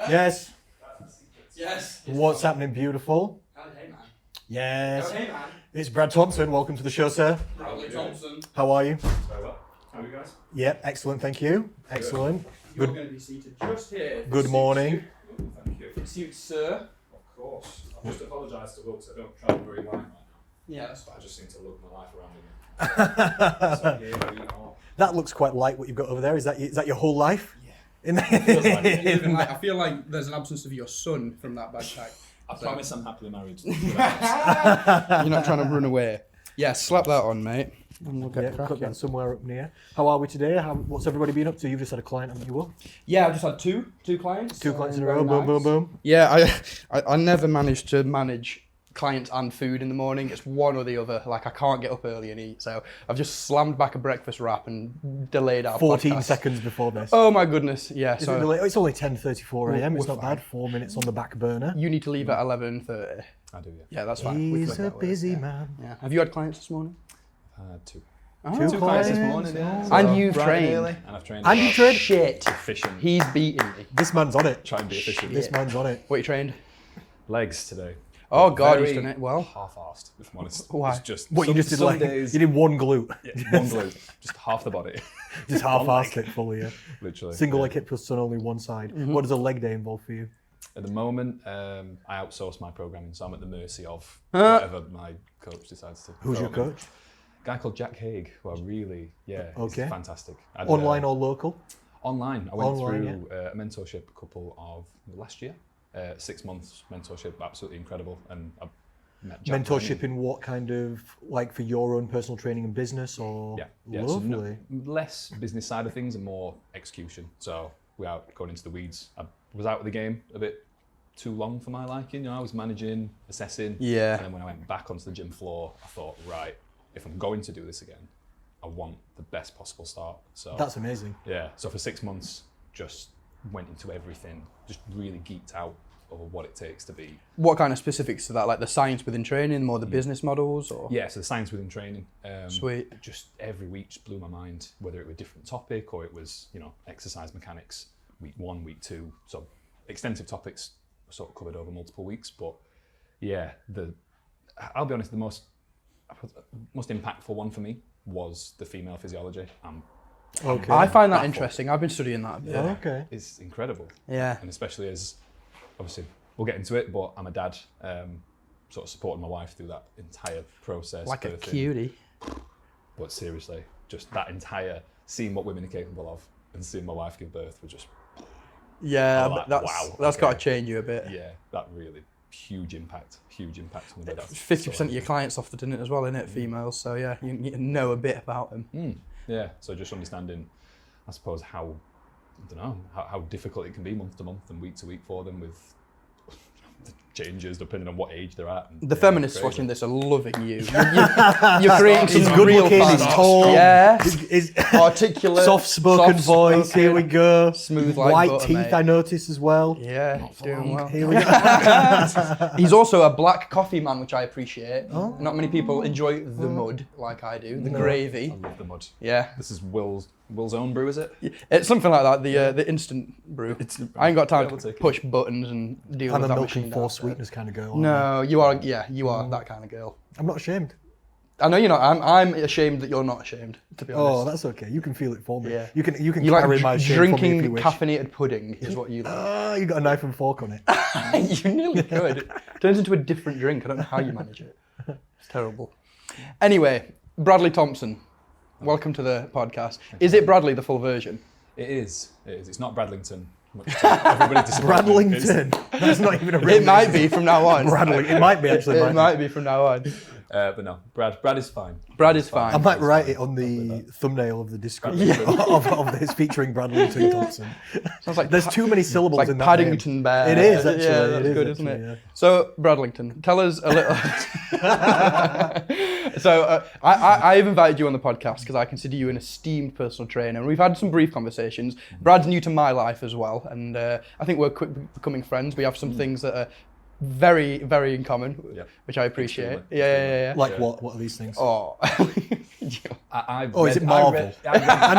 Yes. Yes. What's happening, beautiful? Hey, man. Yes. Oh, hey, man. It's Brad Thompson. Welcome to the show, sir. Brad Thompson. How are you? Very well. How are you guys? Yep, excellent, thank you. Excellent. You're Good. going to be seated just here. Good morning. Thank you. It suits, sir. Of course. I'll just apologise to Will because I don't try and very white right now. Yeah, that's fine. I just seem to look my life around again. So here we are. That looks quite light. What you've got over there is that your whole life? Yeah. In I feel like there's an absence of your son from that backpack. I promise I'm happily married. You're not trying to run away. Yeah, slap that on, mate. And we'll get Yeah, cut cracking. that somewhere up near. How are we today? What's everybody been up to? You've just had a client, haven't you, Will? Yeah, I've just had two clients. Two clients in a Very row. Boom, boom, nice. boom. Yeah, I never managed to manage clients and food in the morning. It's one or the other. Like, I can't get up early and eat, so I've just slammed back a breakfast wrap and delayed our 14 podcast. seconds before this. Oh my goodness, yeah. Is it So really- it's only 10:34 a.m. It's We're not bad. 4 minutes on the back burner. you need to leave at 11:30. I do, yeah. Yeah, that's fine. We can He's make a that work. busy man. Yeah. Have you had clients this morning? Two. Oh, Two clients this clients, morning, yeah. oh. And you've bright trained. early, and I've trained. And you trained? Shit. Efficient. He's beating me. This man's on it. Try and be efficient. This man's on it. What you trained? Legs today. Oh God, Very he's done it well. Half-assed, if I'm honest. Why? It's just What, you just did some like, days, you did one glute. yeah, one glute, just half the body, Just half-assed it fully, yeah. literally. Single yeah. leg hip thrust on only one side. What does a leg day involve for you? At the moment, I outsource my programming, so I'm at the mercy of whatever my coach decides to. Who's throw your at me. coach? A guy called Jack Haig, who I really, Okay. he's fantastic. I'd, Online or local? Online. I went Online, through a mentorship a couple of last year. 6 months mentorship, absolutely incredible. And I met Jack. Mentorship in what kind of, like for your own personal training and business or? Yeah. So Lovely. less business side of things and more execution. So without going into the weeds, I was out of the game a bit too long for my liking. You know, I was managing, assessing. Yeah. And then when I went back onto the gym floor, I thought, right, if I'm going to do this again, I want the best possible start. So That's amazing. yeah. So for 6 months, just went into everything, just really geeked out over what it takes to be. What kind of specifics to that? Like the science within training, more the business models, or? Yeah, so the science within training. Sweet. Just every week just blew my mind, whether it were a different topic or it was, you know, exercise mechanics, week 1, week 2. So extensive topics were sort of covered over multiple weeks. But yeah, I'll be honest, the most impactful one for me was the female physiology. Okay. I find that Baffled. interesting. I've been studying that a bit. Yeah, Okay. it's incredible. Yeah. And especially as, obviously, we'll get into it, but I'm a dad, sort of supporting my wife through that entire process. Like a birthing. cutie. But seriously, just that entire, seeing what women are capable of and seeing my wife give birth was just, Yeah, Oh, that's wow, that's okay. got to change you a bit. yeah, that really huge impact on me. 50% of your clients often in it as well, innit? Females, so yeah, you know a bit about them. Yeah, so just understanding, I suppose, how difficult it can be month to month and week to week for them with the changes depending on what age they're at. And, The yeah, feminists crazy. watching this are loving you. You're creating He's some good real looking, fans. he's tall. Yeah. He's Articulate. soft-spoken voice. Here we go. Smooth like White butter, teeth, mate. I notice as well. Yeah, doing well. Here we go. He's also a black coffee man, which I appreciate. Oh. Not many people enjoy the mud like I do, the gravy. I love the mud. Yeah, This is Will's own brew, is it? it's something like that. The instant brew. I ain't got time Yeah, we'll to take it. push buttons and deal I'm with a that milk machine. and force sweetness kind of girl. aren't No, you are. Yeah, you are that kind of girl. I? I'm not ashamed. I know you're not. I'm ashamed that you're not ashamed. To be honest. Oh, that's okay. You can feel it for me. Yeah. You can You carry like my shame for me if drinking you wish. caffeinated pudding is what you like. Ah, you got a knife and fork on it. You nearly could. It turns into a different drink. I don't know how you manage it. It's terrible. Anyway, Bradley Thompson, welcome to the podcast. Is it Bradley, the full version? It is. It's not Bradlington. Much to everybody's disappointment. Bradlington. That's not even a real It might name. be from now on. Bradley. It might be actually. It might be from now on. But no, Brad is fine. Brad is fine. I might write it on the thumbnail of the description of this featuring Bradlington Thompson. Sounds like There's too many syllables It's like in that Paddington name. Bear. It is actually. Yeah, it that's is good, actually, isn't it? yeah. So, Bradlington, tell us a little. So, I've invited you on the podcast because I consider you an esteemed personal trainer, and we've had some brief conversations. Brad's new to my life as well, and I think we're becoming friends. We have some things that are very, very in common, Yeah. which I appreciate. Extremely. Yeah. Like what? What are these things? Oh. Oh, is it Marvel? I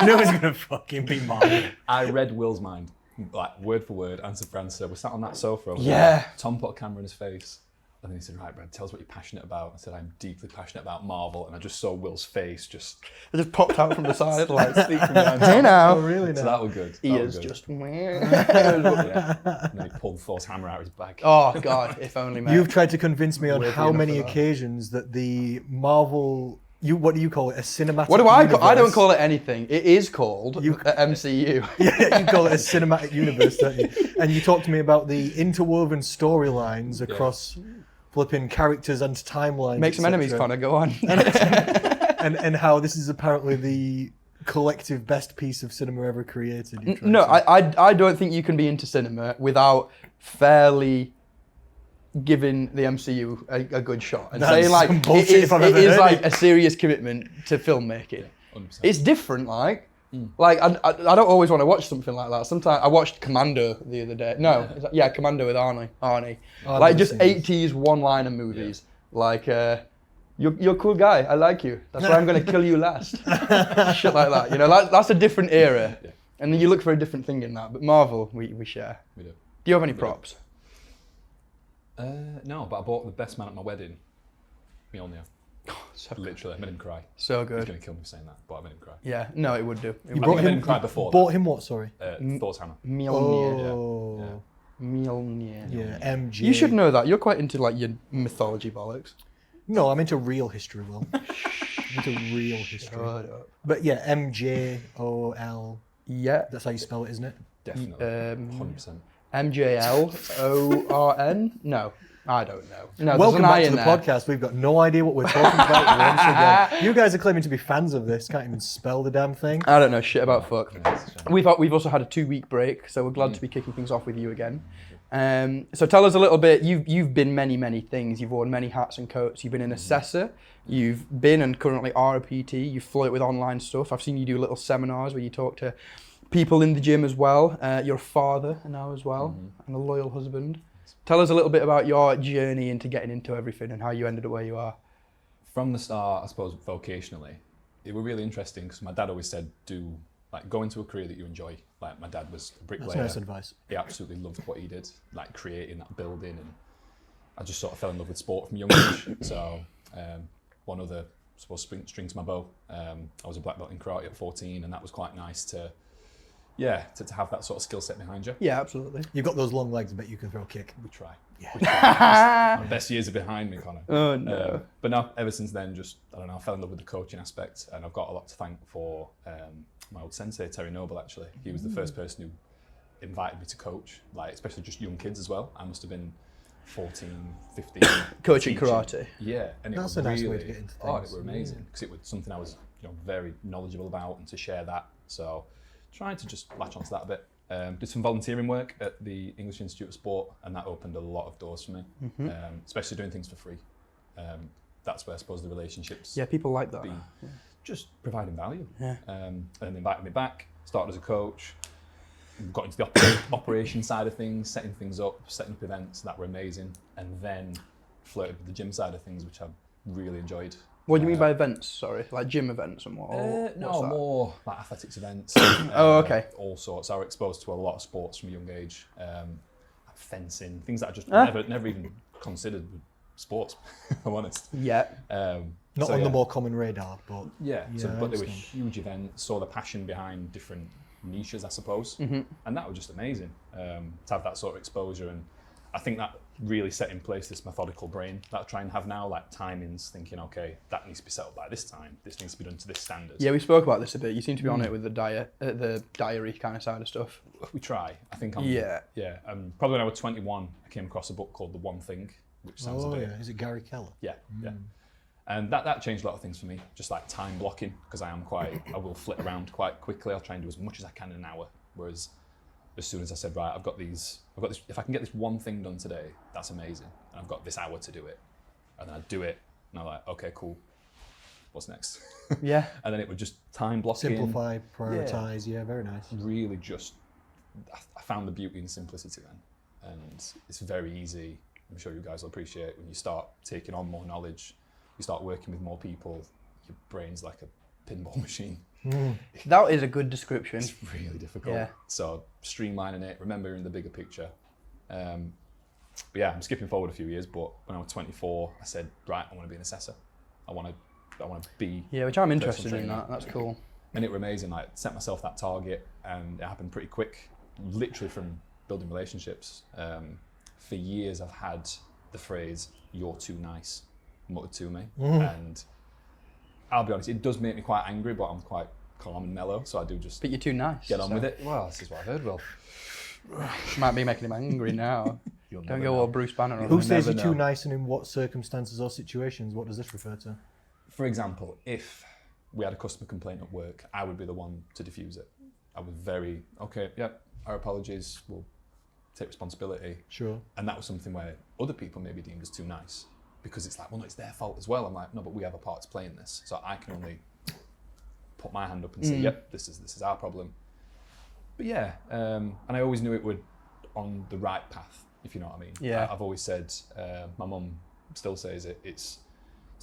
know it's going to fucking be Marvel. I read Will's mind. like word for word, answer for answer. We're sat on that sofa over Yeah. there. Tom put a camera in his face. And then he said, right, Brad, tell us what you're passionate about. I said, I'm deeply passionate about Marvel. And I just saw Will's face just It just popped out from the side, like, speak from behind hey Tom. now. Oh, really? So Now? that was good. He That is was good. just. Yeah. And then he pulled Thor's hammer out of his bag. Oh God, if only, mate. You've tried to convince me on Weirdly how enough many for that. occasions that the Marvel, what do you call it? A cinematic What do I call? I don't universe- call it anything. It is called the MCU. Yeah, you call it a cinematic universe, don't you? And you talk to me about the interwoven storylines across flipping characters and timelines. Make some enemies, Connor. Go on. and how this is apparently the collective best piece of cinema ever created. you've tried No, to- I don't think you can be into cinema without fairly giving the MCU a good shot and That's saying like some bullshit if I've ever heard like it. a serious commitment to filmmaking. 100%. It's different, like. Like I don't always want to watch something like that. Sometimes I watched Commando the other day. No, Commando with Arnie. I've Like never just seen this. 80s one-liner movies. Like you're a cool guy. I like you. That's why I'm gonna kill you last. Shit like that. You know, that's a different era. Yeah. And then you look for a different thing in that. But Marvel, we share. We do. Do you have any props? No, but I bought the best man at my wedding. Mjolnir. So, Literally, I made him cry. so He's good. going to kill me for saying that, but I made him cry. Yeah, no, it would do. It You would. brought I made him him cry before Bought him what? Sorry. Thor's hammer. Mjolnir. Oh, Mjolnir. yeah, MJ. You should know that. You're quite into like your mythology bollocks. No, I'm into real history, Will. I'm into real history. Shut up. But yeah, MJOL. Yeah. That's how you spell it, isn't it? Definitely. 100%. MJLORN? No, I don't know. No, Welcome there's an I back to in the there. podcast. We've got no idea what we're talking about once again. You guys are claiming to be fans of this. Can't even spell the damn thing. I don't know shit about fuck. Yeah, it's a shame. We've also had a 2-week break, so we're glad to be kicking things off with you again. So tell us a little bit. You've been many things. You've worn many hats and coats. You've been an assessor. You've been and currently are a PT. You float with online stuff. I've seen you do little seminars where you talk to people in the gym as well. You're a father now as well, and a loyal husband. Tell us a little bit about your journey into getting into everything and how you ended up where you are. From the start, I suppose, vocationally, it was really interesting because my dad always said, go into a career that you enjoy. Like my dad was a That's bricklayer. nice advice. He absolutely loved what he did, like creating that building, and I just sort of fell in love with sport from a young age. So one other, I suppose, string to my bow. I was a black belt in karate at 14, and that was quite nice to have that sort of skill set behind you. Yeah, absolutely. You've got those long legs. I bet you can throw a kick. We try. Yeah. We try. My best years are behind me, Connor. Oh no. But no, ever since then, I fell in love with the coaching aspect, and I've got a lot to thank for my old sensei, Terry Noble, actually. He was the first person who invited me to coach, like especially just young kids as well. I must have been 14, 15. Coaching teaching. karate. Yeah, and it That's was a nice really, way to get into oh, things. it was amazing because it was something I was very knowledgeable about, and to share that. So trying to just latch onto that a bit. Did some volunteering work at the English Institute of Sport, and that opened a lot of doors for me, especially doing things for free. That's where I suppose the relationships Yeah, people like that. been just providing value. Yeah. And they invited me back, started as a coach, got into the operation side of things, setting things up, setting up events that were amazing, and then flirted with the gym side of things, which I really enjoyed. What do you mean by events? Sorry, like gym events and what? or No, what's that? more like athletics events. Oh, okay. All sorts. I was exposed to a lot of sports from a young age. Like fencing, things that I just Ah. never even considered sports, if I'm honest. Yeah. Not So, on the yeah. more common radar, but Yeah, Yeah, I but they were understand. huge events, saw the passion behind different niches, I suppose. And that was just amazing to have that sort of exposure. And I think that really set in place this methodical brain that I try and have now, like timings, thinking, okay, that needs to be set up by this time, this needs to be done to this standard. Yeah, we spoke about this a bit. You seem to be on it with the the diary kind of side of stuff. We try. I think Yeah. Yeah. Probably when I was 21, I came across a book called The One Thing, which sounds a oh bit... yeah, is it Gary Keller? Yeah, yeah. And that changed a lot of things for me, just like time blocking, because I will flit around quite quickly. I'll try and do as much as I can in an hour. Whereas as soon as I said, right, I've got this, if I can get this one thing done today, that's amazing. And I've got this hour to do it. And then I do it, and I'm like, okay, cool. What's next? Yeah. And then it would just time blocking. Simplify, prioritize. Yeah, very nice. Really just, I found the beauty in simplicity then. And it's very easy. I'm sure you guys will appreciate when you start taking on more knowledge, you start working with more people, your brain's like a pinball machine. That is a good description. It's really difficult. Yeah. So streamlining it, remembering the bigger picture. But yeah, I'm skipping forward a few years, but when I was 24, I said, right, I want to be an assessor. I want to be. Yeah, which I'm a interested personal in trainer. that. That's cool. And it were amazing. Like, set myself that target, and it happened pretty quick. Literally from building relationships. For years, I've had the phrase "you're too nice" muttered to me, and I'll be honest, it does make me quite angry, but I'm quite calm and mellow, so I do just But you're too nice. get on with it. Well, this is what I've heard. Well, Might be making him angry now. you'll Don't never go know. all Bruce Banner on Who him. says never you're too know. nice, and in what circumstances or situations? What does this refer to? For example, if we had a customer complaint at work, I would be the one to diffuse it. I was very, okay, yep, our apologies, we'll take responsibility. Sure. And that was something where other people maybe deemed as too nice, because it's like, well, no, it's their fault as well. I'm like, no, but we have a part to play in this. So I can only put my hand up and say, yep, this is our problem. But yeah, and I always knew it would on the right path, if you know what I mean. Yeah. I've always said, my mum still says it, it's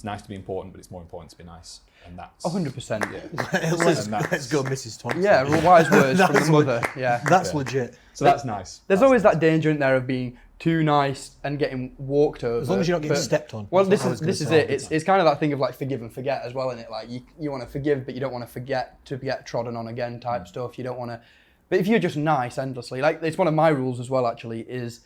nice to be important, but it's more important to be nice. And that's 100%. Yeah. let's go, Mrs. Thompson. Yeah, wise words from That's the mother. Yeah. That's Yeah. legit. So that's nice. There's That's always nice. that danger in there of being too nice and getting walked over. As long as you're not getting but- stepped on. Well, That's what I was this is gonna it. say. It's kind of that thing of like forgive and forget as well, isn't it? Like you want to forgive, but you don't want to forget to get trodden on again type stuff. You don't want to. But if you're just nice endlessly, like it's one of my rules as well. Actually, is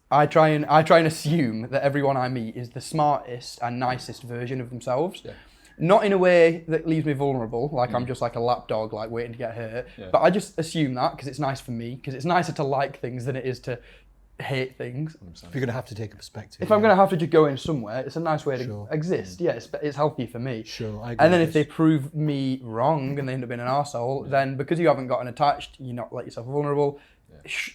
I try and assume that everyone I meet is the smartest and nicest version of themselves. Yeah. Not in a way that leaves me vulnerable, like I'm just like a lapdog, like waiting to get hurt. Yeah. But I just assume that because it's nice for me, because it's nicer to like things than it is to hate things. 100%. If you're going to have to take a perspective. If I'm going to have to just go in somewhere, it's a nice way to Sure. exist. Yeah, it's healthy for me. Sure, I agree. And then with if they this. prove me wrong and they end up being an arsehole, then because you haven't gotten attached, you're not let yourself vulnerable,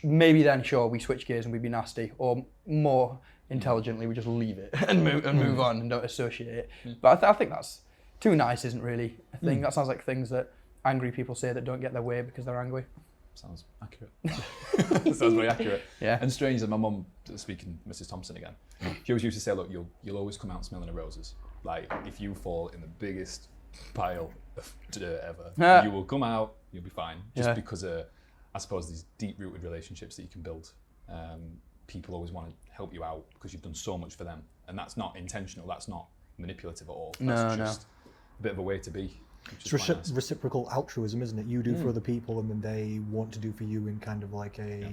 maybe then sure we switch gears and we be nasty, or more intelligently we just leave it and move on and don't associate it. But I think that's too nice isn't really a thing. That sounds like things that angry people say that don't get their way because they're angry. Sounds accurate. Sounds very accurate. Yeah. And strange that my mum, speaking Mrs. Thompson again, she always used to say, look, you'll always come out smelling of roses. Like, if you fall in the biggest pile of dirt ever, you will come out, you'll be fine. Just because of, I suppose, these deep-rooted relationships that you can build. People always want to help you out because you've done so much for them. And that's not intentional, that's not manipulative at all. That's just a bit of a way to be. It's reciprocal altruism, isn't it? You do for other people, and then they want to do for you in kind of like a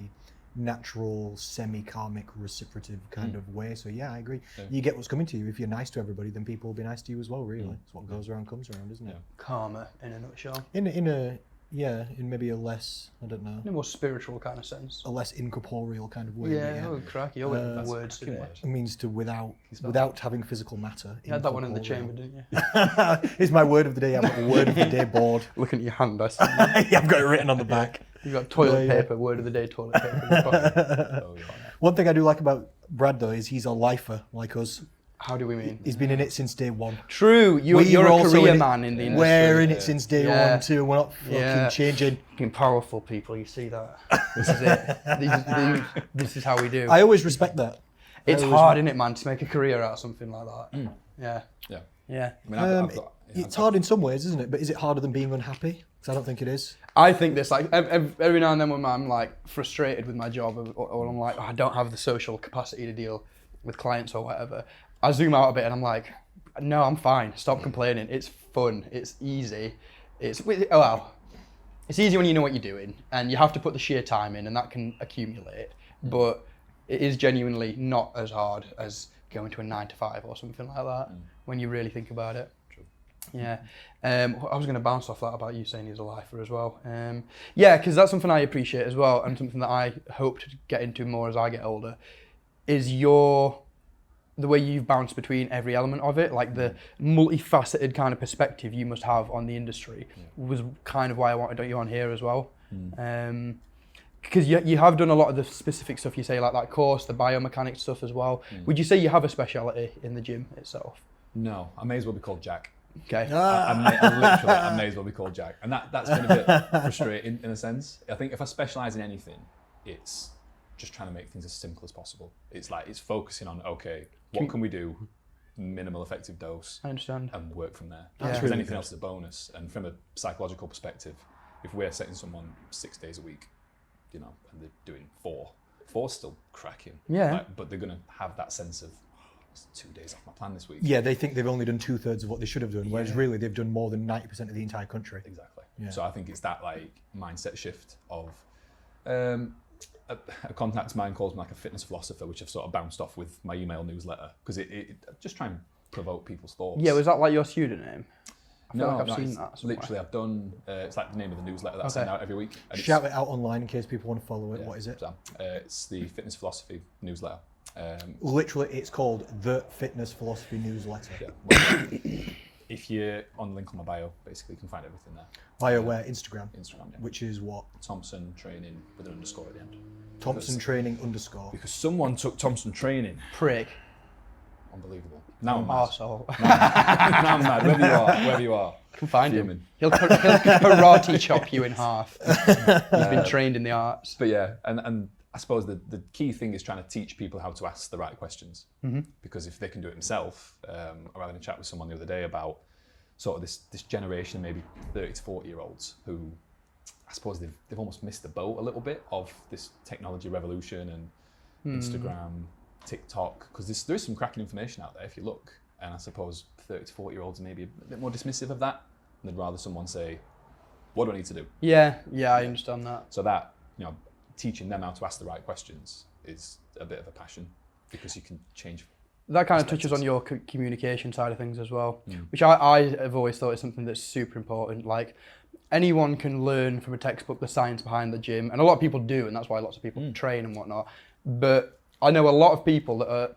natural, semi-karmic, reciprocative kind of way. So yeah, I agree. Yeah. You get what's coming to you. If you're nice to everybody, then people will be nice to you as well. Really, it's what goes around comes around, isn't it? Karma in a nutshell. In maybe a less, I don't know, In a more spiritual kind of sense. a less incorporeal kind of way. Yeah, oh cracky, you're with words fucking today. word. It means to without having physical matter. You had that one in the incorporeal. chamber, didn't you? It's my word of the day. I've got a word of the day board. Looking at your hand, I see. Yeah, I've got it written on the back. You've got toilet Yeah, yeah. paper, word of the day, toilet paper. in your pocket. Oh, yeah. One thing I do like about Brad though is he's a lifer like us. How do we mean? He's been in it since day one. True, you're We're a also career in it. man in the industry. We're in it since day Yeah. one too. We're not fucking changing. Fucking powerful people, you see that? This is it. This is how we do. I always respect that. It's I always hard, isn't it, man, to make a career out of something like that? Yeah. Yeah. Yeah. I mean, I've got, It's hard in some ways, isn't it? But is it harder than being unhappy? Because I don't think it is. I think this, like, every now and then when I'm, like, frustrated with my job or I'm like, oh, I don't have the social capacity to deal with clients or whatever, I zoom out a bit and I'm like, no, I'm fine. Stop complaining. It's fun. It's easy. It's easy when you know what you're doing and you have to put the sheer time in and that can accumulate. But it is genuinely not as hard as going to a 9 to 5 or something like that when you really think about it. True. Yeah. I was going to bounce off that about you saying he's a lifer as well. Yeah, because that's something I appreciate as well and something that I hope to get into more as I get older is the way you've bounced between every element of it, like the multifaceted kind of perspective you must have on the industry was kind of why I wanted you on here as well. Because you have done a lot of the specific stuff you say, like that course, the biomechanics stuff as well. Would you say you have a speciality in the gym itself? No, I may as well be called Jack. Okay. I may as well be called Jack. And that's been a bit frustrating in a sense. I think if I specialise in anything, it's just trying to make things as simple as possible. It's like, it's focusing on, okay, what can we do minimal effective dose I understand. and work from there. That's Because really anything good. else is a bonus. And from a psychological perspective, if we're setting someone 6 days a week, you know, and they're doing four's still cracking. Yeah. Like, but they're going to have that sense of, it's 2 days off my plan this week. Yeah, they think they've only done 2/3 of what they should have done, whereas Yeah. really they've done more than 90% of the entire country. Exactly. Yeah. So I think it's that like mindset shift of a contact of mine calls me like a fitness philosopher, which I've sort of bounced off with my email newsletter because it just try and provoke people's thoughts. Yeah, was that like your pseudonym? I feel No, like I've no, seen it's that somewhere. literally I've done. It's like the name of the newsletter that I Okay. send out every week. And Shout it out online in case people want to follow it. yeah, What is it? so, it's the Fitness Philosophy newsletter. Literally, it's called the Fitness Philosophy Newsletter. Yeah, well, if you're on the link on my bio, basically you can find everything there. Via where? Instagram. Instagram, yeah. Which is what? Thompson Training with an underscore at the end. Thompson Training _. Because someone took Thompson Training. Prick. Unbelievable. Now I'm mad. Arsehole. Now I'm mad. Wherever you are. Can find him. Fuming. He'll karate chop you in half. He's been trained in the arts. But yeah, and I suppose the key thing is trying to teach people how to ask the right questions. Mm-hmm. Because if they can do it themselves, I was having a chat with someone the other day about sort of this generation, maybe 30 to 40 year olds who I suppose they've almost missed the boat a little bit of this technology revolution and Instagram, TikTok, because there's some cracking information out there if you look. And I suppose 30 to 40 year olds are maybe a bit more dismissive of that. And they'd rather someone say, what do I need to do? Yeah, I understand that. So that, you know, teaching them how to ask the right questions is a bit of a passion because you can change. That kind of touches on your communication side of things as well, which I have always thought is something that's super important. Like, anyone can learn from a textbook the science behind the gym, and a lot of people do, and that's why lots of people train and whatnot. But I know a lot of people that are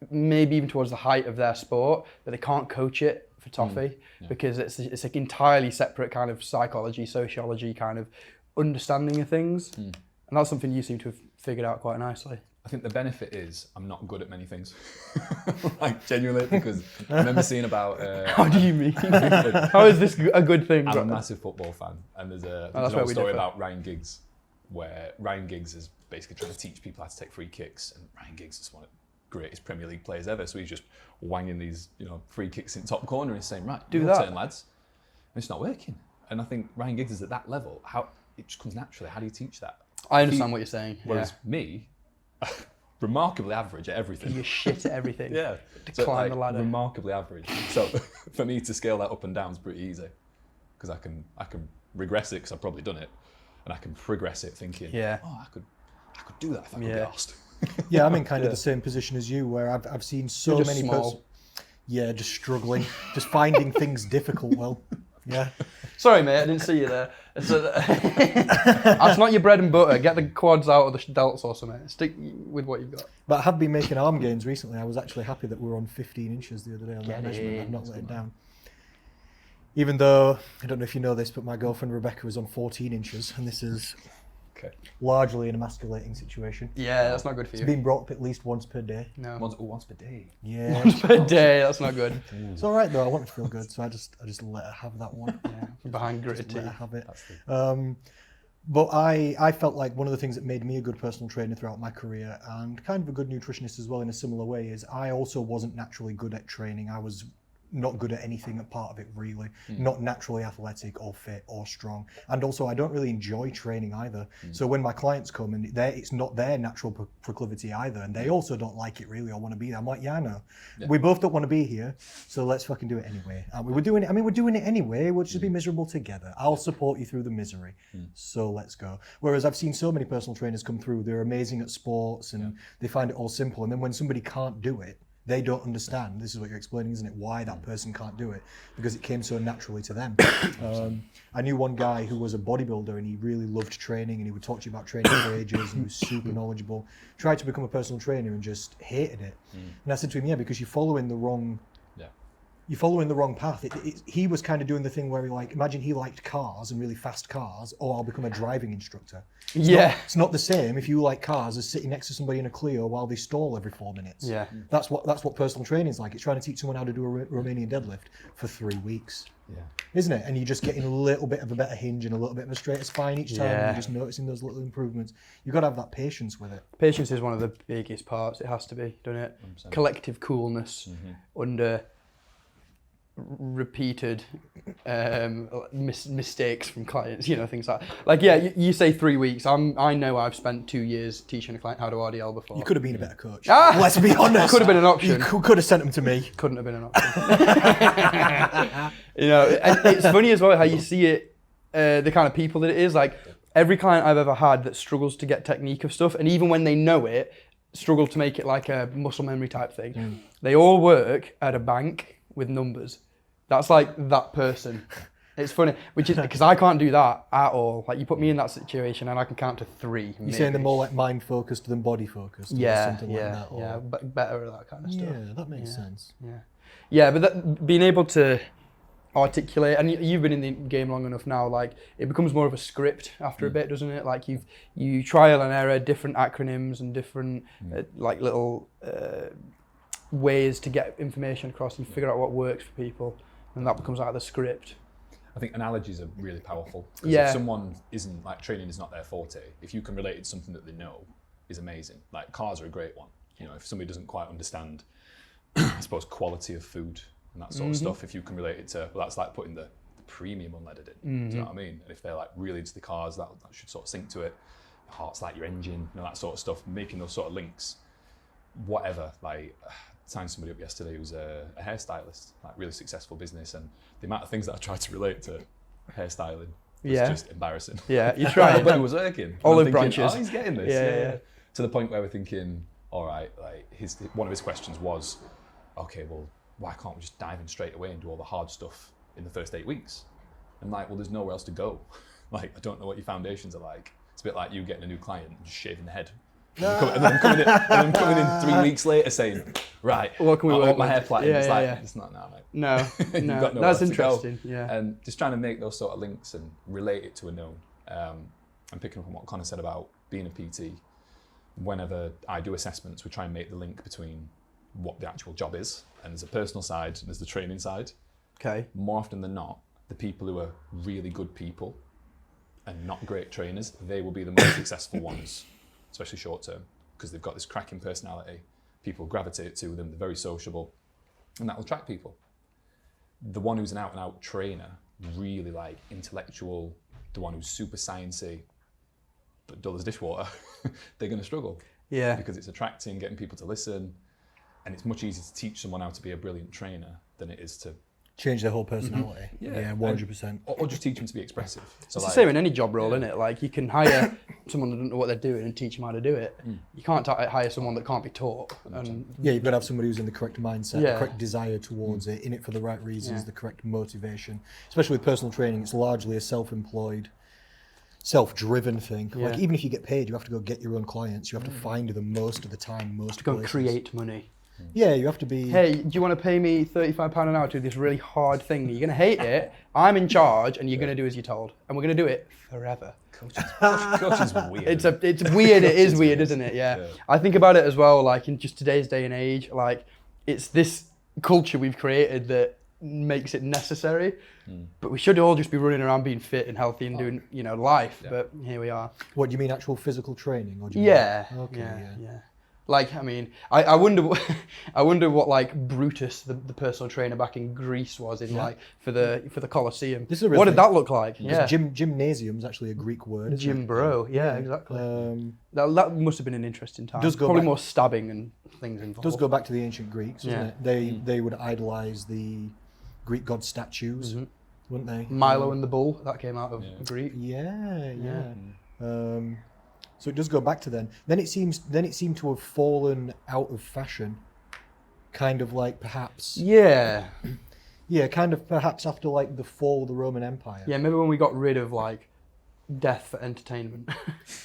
maybe even towards the height of their sport, but they can't coach it for toffee because it's an entirely separate kind of psychology, sociology kind of understanding of things. And that's something you seem to have figured out quite nicely. I think the benefit is I'm not good at many things. Like, genuinely, because I remember seeing about... How do you mean? How is this a good thing? I'm a massive football fan, and there's an old story about Ryan Giggs, where Ryan Giggs is basically trying to teach people how to take free kicks, and Ryan Giggs is one of the greatest Premier League players ever, so he's just wanging these, you know, free kicks in top corner and he's saying, right, do that, turn, lads. And it's not working. And I think Ryan Giggs is at that level. How it just comes naturally. How do you teach that? I understand what you're saying. Whereas me, remarkably average at everything. You're shit at everything. Yeah. To climb the ladder. Remarkably average. So for me to scale that up and down is pretty easy because I can regress it because I've probably done it, and I can progress it thinking, oh, I could do that if I could be asked. Yeah, I'm in kind of the same position as you, where I've seen so You're many small. just struggling, just finding things difficult. Well, yeah. Sorry, mate, I didn't see you there. That's not your bread and butter. Get the quads out of the delts or something. Stick with what you've got. But I have been making arm gains recently. I was actually happy that we were on 15 inches the other day on that Get measurement. in. I've not let it down. Even though, I don't know if you know this, but my girlfriend Rebecca was on 14 inches, and this is largely an emasculating situation. Yeah, that's not good for It's you. been brought up at least once per day. No. Once per day. Yeah. Once per day, that's not good. It's all right though. I want to feel good, so I just let her have that one. Yeah, behind gritted Just let her teeth. have it. But I felt like one of the things that made me a good personal trainer throughout my career, and kind of a good nutritionist as well in a similar way, is I also wasn't naturally good at training. I was not good at anything a part of it really, not naturally athletic or fit or strong, and also I don't really enjoy training either. So when my clients come and it's not their natural proclivity either, and they also don't like it really or want to be there, I'm like, yeah, I know. We both don't want to be here, so let's fucking do it anyway. And we're doing it anyway. We'll just be miserable together. I'll support you through the misery. So let's go. Whereas I've seen so many personal trainers come through, they're amazing at sports and they find it all simple, and then when somebody can't do it, they don't understand. This is what you're explaining, isn't it? Why that person can't do it, because it came so naturally to them. I knew one guy who was a bodybuilder and he really loved training, and he would talk to you about training for ages, and he was super knowledgeable. Tried to become a personal trainer and just hated it. And I said to him, yeah, because you're following the wrong you're following the wrong path. He was kind of doing the thing where imagine he liked cars and really fast cars, oh, I'll become a driving instructor. It's not the same if you like cars as sitting next to somebody in a Clio while they stall every 4 minutes. Yeah. That's what personal training is like. It's trying to teach someone how to do a Romanian deadlift for 3 weeks. Yeah. Isn't it? And you're just getting a little bit of a better hinge and a little bit of a straighter spine each time, and you're just noticing those little improvements. You've got to have that patience with it. Patience is one of the biggest parts. It has to be, doesn't it? 100%. Collective coolness under repeated mistakes from clients, things like you say 3 weeks. I know I've spent 2 years teaching a client how to RDL before. You could have been a better coach. Let's be honest. Could have been an option. You could have sent them to me. Couldn't have been an option. And it's funny as well how you see it, the kind of people that it is. Like every client I've ever had that struggles to get technique of stuff, and even when they know it, struggle to make it like a muscle memory type thing. They all work at a bank with numbers. That's like that person. It's funny, which is because I can't do that at all. Like you put me in that situation and I can count to 3. You're saying they're more like mind focused than body focused. Yeah, or something like that, or... but better at that kind of stuff. Yeah, that makes sense. Yeah, but being able to articulate, and you've been in the game long enough now. Like it becomes more of a script after a bit, doesn't it? Like you trial and error, different acronyms and different like little ways to get information across and figure out what works for people. And that becomes out of the script. I think analogies are really powerful. Because if someone isn't, like training is not their forte, if you can relate it to something that they know, is amazing. Like cars are a great one. If somebody doesn't quite understand, I suppose, quality of food and that sort of stuff, if you can relate it to, well, that's like putting the premium unleaded in. Do you know what I mean? And if they're like really into the cars, that should sort of sync to it. Heart's like your engine, that sort of stuff, making those sort of links. Whatever, like... signed somebody up yesterday who's a hairstylist, like really successful business, and the amount of things that I tried to relate to hairstyling was just embarrassing. Yeah, you tried. But it was working. Olive branches. Oh, he's getting this. Yeah. To the point where we're thinking, all right, like one of his questions was, okay, well, why can't we just dive in straight away and do all the hard stuff in the first 8 weeks? I'm like, well, there's nowhere else to go. Like, I don't know what your foundations are like. It's a bit like you getting a new client and just shaving the head. And then coming in 3 weeks later saying, right, what can we I work want my with? hair plaited. It's not now, mate. No, that's interesting. Yeah. And just trying to make those sort of links and relate it to a known. And picking up on what Connor said about being a PT, whenever I do assessments, we try and make the link between what the actual job is, and there's a personal side and there's the training side. Okay. More often than not, the people who are really good people and not great trainers, they will be the most successful ones. Especially short term, because they've got this cracking personality. People gravitate to them, they're very sociable, and that will attract people. The one who's an out and out trainer, really like intellectual, the one who's super sciencey, but dull as dishwater, they're going to struggle. Yeah. Because it's attracting, getting people to listen, and it's much easier to teach someone how to be a brilliant trainer than it is to change their whole personality. Yeah, 100%. Or just teach them to be expressive. So it's the same in any job role, isn't it? Like you can hire someone that doesn't know what they're doing and teach them how to do it. You can't hire someone that can't be taught. And you've got to have somebody who's in the correct mindset, the correct desire towards it, in it for the right reasons, the correct motivation. Especially with personal training, it's largely a self-employed, self-driven thing. Like even if you get paid, you have to go get your own clients. You have to find them most of the time, most go places. Create money. Yeah, you have to be... Hey, do you want to pay me £35 an hour to do this really hard thing? You're going to hate it. I'm in charge and you're going to do as you're told. And we're going to do it forever. Coach is weird. It's weird. It is weird, isn't it? Yeah. I think about it as well, like in just today's day and age, like it's this culture we've created that makes it necessary. But we should all just be running around being fit and healthy and doing, life. But here we are. What, do you mean actual physical training? Or do you mean... Like, I mean, I wonder what like Brutus, the personal trainer back in Greece, was in like for the Colosseum. What did that look like? Yeah, gymnasium is actually a Greek word. Gym bro, yeah, exactly. That must have been an interesting time. Probably more stabbing and things involved. Does go back to the ancient Greeks, doesn't it? They would idolize the Greek god statues, wouldn't they? Milo and the bull, that came out of Greek. Yeah. So it does go back to then. Then it seemed to have fallen out of fashion, kind of like perhaps. Yeah, kind of perhaps after like the fall of the Roman Empire. Yeah, maybe when we got rid of like death for entertainment.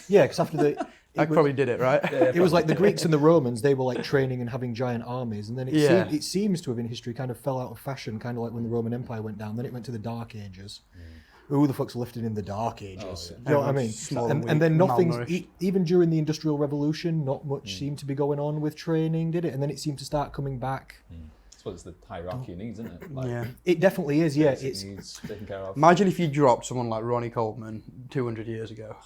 Yeah, because after probably did it, right? It was like the Greeks and the Romans, they were like training and having giant armies, and then it seems to have in history kind of fell out of fashion, kind of like when the Roman Empire went down, then it went to the Dark Ages. Who the fuck's lifting in the Dark Ages? You know what I mean? And then nothing, even during the Industrial Revolution, not much seemed to be going on with training, did it? And then it seemed to start coming back. That's what it's the hierarchy of needs, isn't it? Like, It definitely is, yeah. It's needs taken care of. Imagine if you dropped someone like Ronnie Coleman 200 years ago.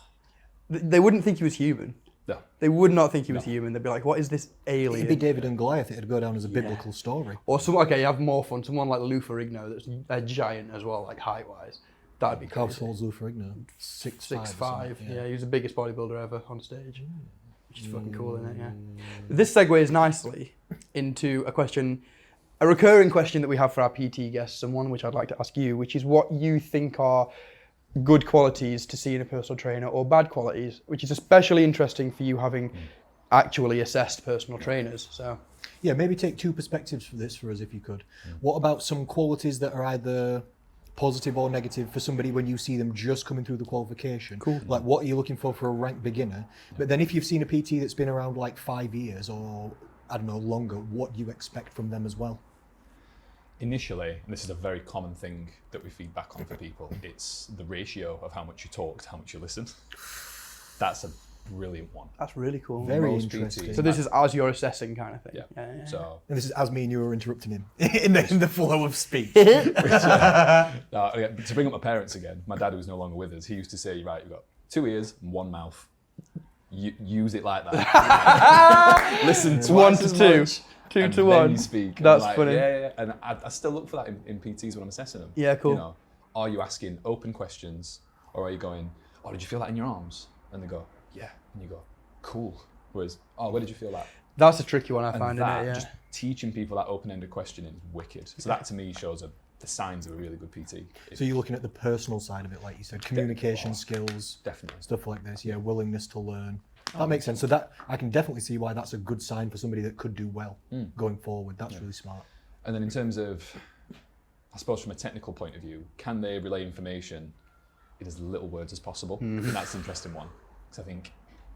They wouldn't think he was human. No. They would not think he was human. They'd be like, what is this alien? It'd be David and Goliath. It'd go down as a biblical story. Or someone, okay, you have more fun. Someone like Lou Ferrigno that's a giant as well, like height-wise. That'd be How crazy. tall's Lou Ferrigno? 6'5". Yeah, he was the biggest bodybuilder ever on stage. Which is fucking cool, isn't it? Yeah. This segues nicely into a recurring question that we have for our PT guests, and one which I'd like to ask you, which is what you think are good qualities to see in a personal trainer or bad qualities, which is especially interesting for you having actually assessed personal trainers. So yeah, maybe take two perspectives for this for us if you could. What about some qualities that are either positive or negative for somebody when you see them just coming through the qualification? Cool. Like what are you looking for a ranked beginner? But then if you've seen a PT that's been around like 5 years or I don't know, longer, what do you expect from them as well? Initially, and this is a very common thing that we feed back on for people, it's the ratio of how much you talk to how much you listen. That's a brilliant one. that's really cool. Very Most interesting. PTs So this is as you're assessing kind of thing. Yeah. So And this is as me and you were interrupting him in the flow of speech. to bring up my parents again, my dad who's no longer with us, he used to say, right, you've got 2 ears and 1 mouth. Use it like that. Listen It's twice 1 to as 2. much, 2 and to then 1. you speak. And That's I'm like, funny. Yeah. And I still look for that in PTs when I'm assessing them. Yeah, cool. You know, are you asking open questions, or are you going, oh, did you feel that in your arms? And they go, yeah. And you go, cool. Whereas, oh, where did you feel that? That's a tricky one I And find, that, isn't it? Yeah. just teaching people that open-ended questioning is wicked. So that to me shows the signs of a really good PT. So you're looking at the personal side of it, like you said, communication skills, Definitely. stuff like this. Yeah, willingness to learn. That makes sense. So that I can definitely see why that's a good sign for somebody that could do well going forward. That's really smart. And then in terms of, I suppose from a technical point of view, can they relay information in as little words as possible? And that's an interesting one. Because I think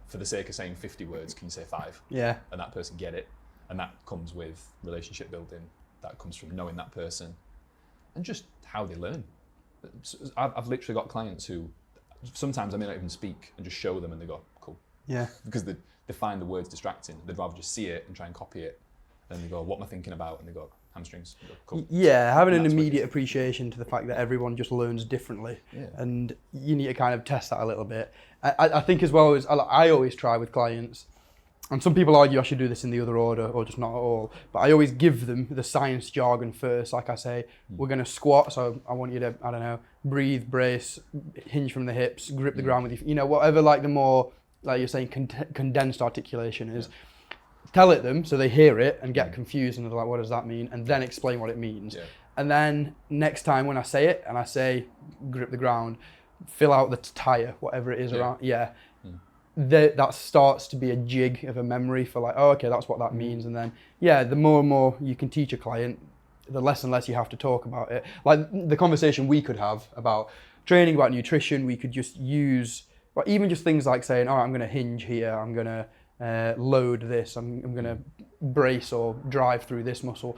for the sake of saying 50 words, can you say 5? Yeah. And that person get it. And that comes with relationship building. That comes from knowing that person. And just how they learn. I've literally got clients who, sometimes I may not even speak and just show them and they go, cool. Yeah. Because they find the words distracting. They'd rather just see it and try and copy it. And they go, what am I thinking about? And they go, hamstrings. Go, cool. Yeah, having an And that's immediate appreciation to the fact that everyone just learns differently. Yeah. And you need to kind of test that a little bit. I think as well as, I always try with clients, and some people argue I should do this in the other order or just not at all, but I always give them the science jargon first. Like I say, we're going to squat, so I want you to, I don't know, breathe, brace, hinge from the hips, grip the ground with your, whatever like the more, like you're saying, condensed articulation is. Tell it them so they hear it and get confused and they're like, what does that mean? And then explain what it means. Yeah. And then next time when I say it and I say grip the ground, fill out the tire, whatever it is around. Yeah. That starts to be a jig of a memory for like, oh, okay, that's what that means. And then, the more and more you can teach a client, the less and less you have to talk about it. Like the conversation we could have about training, about nutrition, we could just use, but even just things like saying, all right, I'm going to hinge here, I'm going to load this, I'm going to brace or drive through this muscle.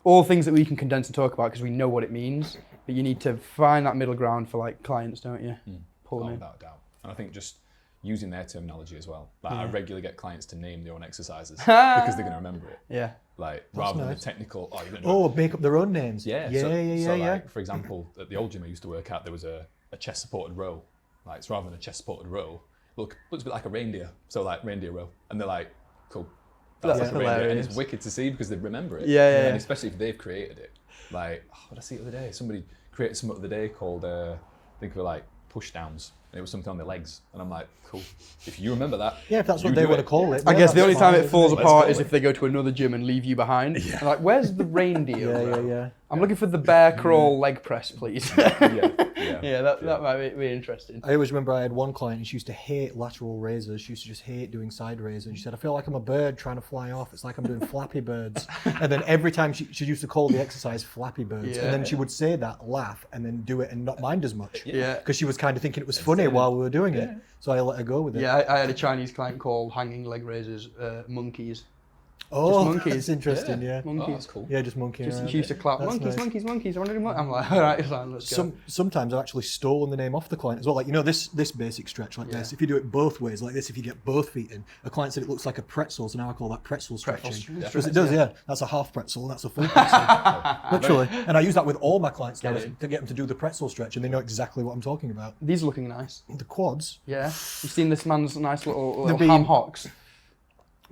All things that we can condense and talk about because we know what it means. But you need to find that middle ground for like clients, don't you? Pull them in. Without a doubt. And I think just using their terminology as well. Like I regularly get clients to name their own exercises because they're going to remember it. Yeah. Like rather than the technical, oh, you're going to Oh, make up their own names. Yeah. Yeah, So yeah. like, for example, at the old gym I used to work at, there was a chest supported row. Like it's rather than a chest supported row, looks a bit like a reindeer. So like reindeer row. And they're like, cool. That's like a reindeer. And hilarious. it's wicked to see because they remember it. Yeah. And especially if they've created it. Like, what did I see the other day? Somebody created something the other day called, I think of it like push downs. And it was something on their legs. And I'm like, cool. If you remember that. Yeah, if that's what you they do want to it. call it. I Yeah, guess the that's only time fine, it falls isn't apart go is with if they go to another gym and leave you behind. And like, where's the reindeer? Yeah, bro? yeah. I'm looking for the bear crawl leg press, please. Yeah. That might be interesting. I always remember I had one client and she used to hate lateral raises. She used to just hate doing side raises. And she said, I feel like I'm a bird trying to fly off. It's like I'm doing Flappy Birds. And then every time she used to call the exercise Flappy Birds. Yeah. And then she would say that, laugh, and then do it and not mind as much. Yeah. Because she was kind of thinking it was funny while we were doing it. So I let her go with it. Yeah, I had a Chinese client called hanging leg raises monkeys. Oh, monkeys. that's interesting, yeah. Oh, Monkeys. that's cool. Yeah, just monkeying around. She used to clap, That's monkeys, nice. monkeys. I want to do monkeys. I'm like, all right, fine, let's go. Sometimes I've actually stolen the name off the client as well. Like, this basic stretch like this, if you do it both ways, like this, if you get both feet in, a client said it looks like a pretzel, so now I call that pretzel stretching. Because it does, yeah. That's a half pretzel, that's a full pretzel. Literally. And I use that with all my clients now to get them to do the pretzel stretch, and they know exactly what I'm talking about. These are looking nice. The quads, Yeah. You've seen this man's nice little being- ham hocks.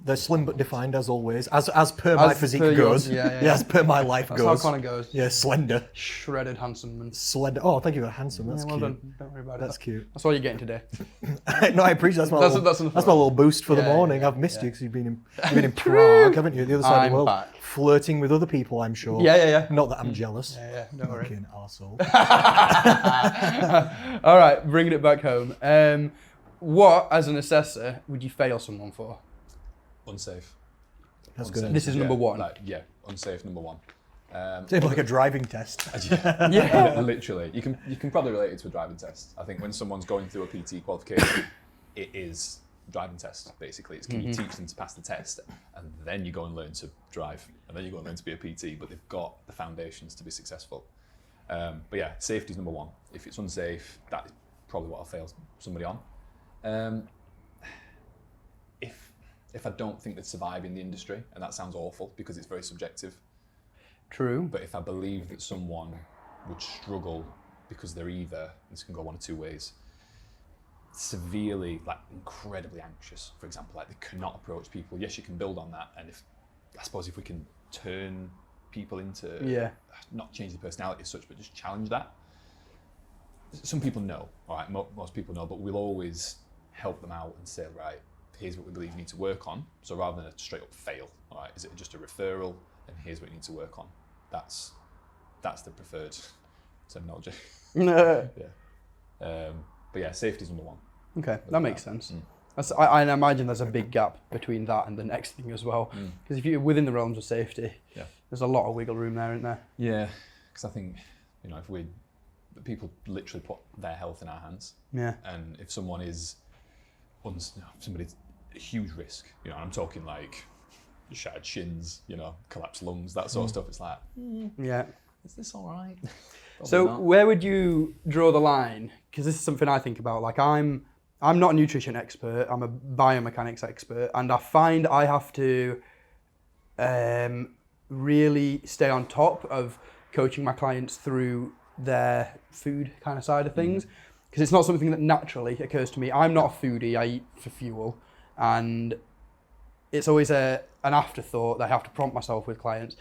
they're slim but defined as always, as per my physique per yours, goes. yeah. As per my life That's goes. how Connor goes. Yeah, slender. Shredded, handsome, and Slender. Oh, thank you, handsome. That's well cute. done. Don't worry about That's it. cute. That's all you're getting today. No, I appreciate That's that's enough. my little boost for the Yeah, morning. yeah, I've missed yeah. you because you've been in Prague, haven't you? The other side of I'm the world, back. flirting with other people. I'm sure. Yeah. Not that I'm jealous. Yeah, don't worry. Fucking arsehole. All right, bringing it back home. What, as an assessor, would you fail someone for? Unsafe. That's Unsafe. good. This is number one. Unsafe number one. It's like a driving test. Yeah. Literally, you can probably relate it to a driving test. I think when someone's going through a PT qualification, it is a driving test. Basically, it's can you teach them to pass the test, and then you go and learn to drive, and then you go and learn to be a PT. But they've got the foundations to be successful. But yeah, safety is number one. If it's unsafe, that is probably what I'll fail somebody on. If I don't think they'd survive in the industry, and that sounds awful because it's very subjective. True. But if I believe that someone would struggle because they're either, this can go one of two ways, severely, like incredibly anxious, for example, like they cannot approach people. Yes, you can build on that, and I suppose if we can turn people into, not change the personality as such, but just challenge that. Some people know, all right, most people know, but we'll always help them out and say, right, here's what we believe you need to work on. So rather than a straight up fail, all right, is it just a referral? And here's what you need to work on. That's the preferred terminology. No. But yeah, safety's number one. Okay, that makes sense. I imagine there's a big gap between that and the next thing as well. Because if you're within the realms of safety, there's a lot of wiggle room there, isn't there? Yeah, because I think, if people literally put their health in our hands. Yeah. And if someone is, somebody's a huge risk, I'm talking like shattered shins, collapsed lungs, that sort of stuff. It's like, Yeah. is this all right? So not. where would you draw the line? Because this is something I think about. Like I'm not a nutrition expert. I'm a biomechanics expert, and I find I have to really stay on top of coaching my clients through their food kind of side of things, because it's not something that naturally occurs to me. I'm not a foodie. I eat for fuel, and it's always an afterthought that I have to prompt myself with clients.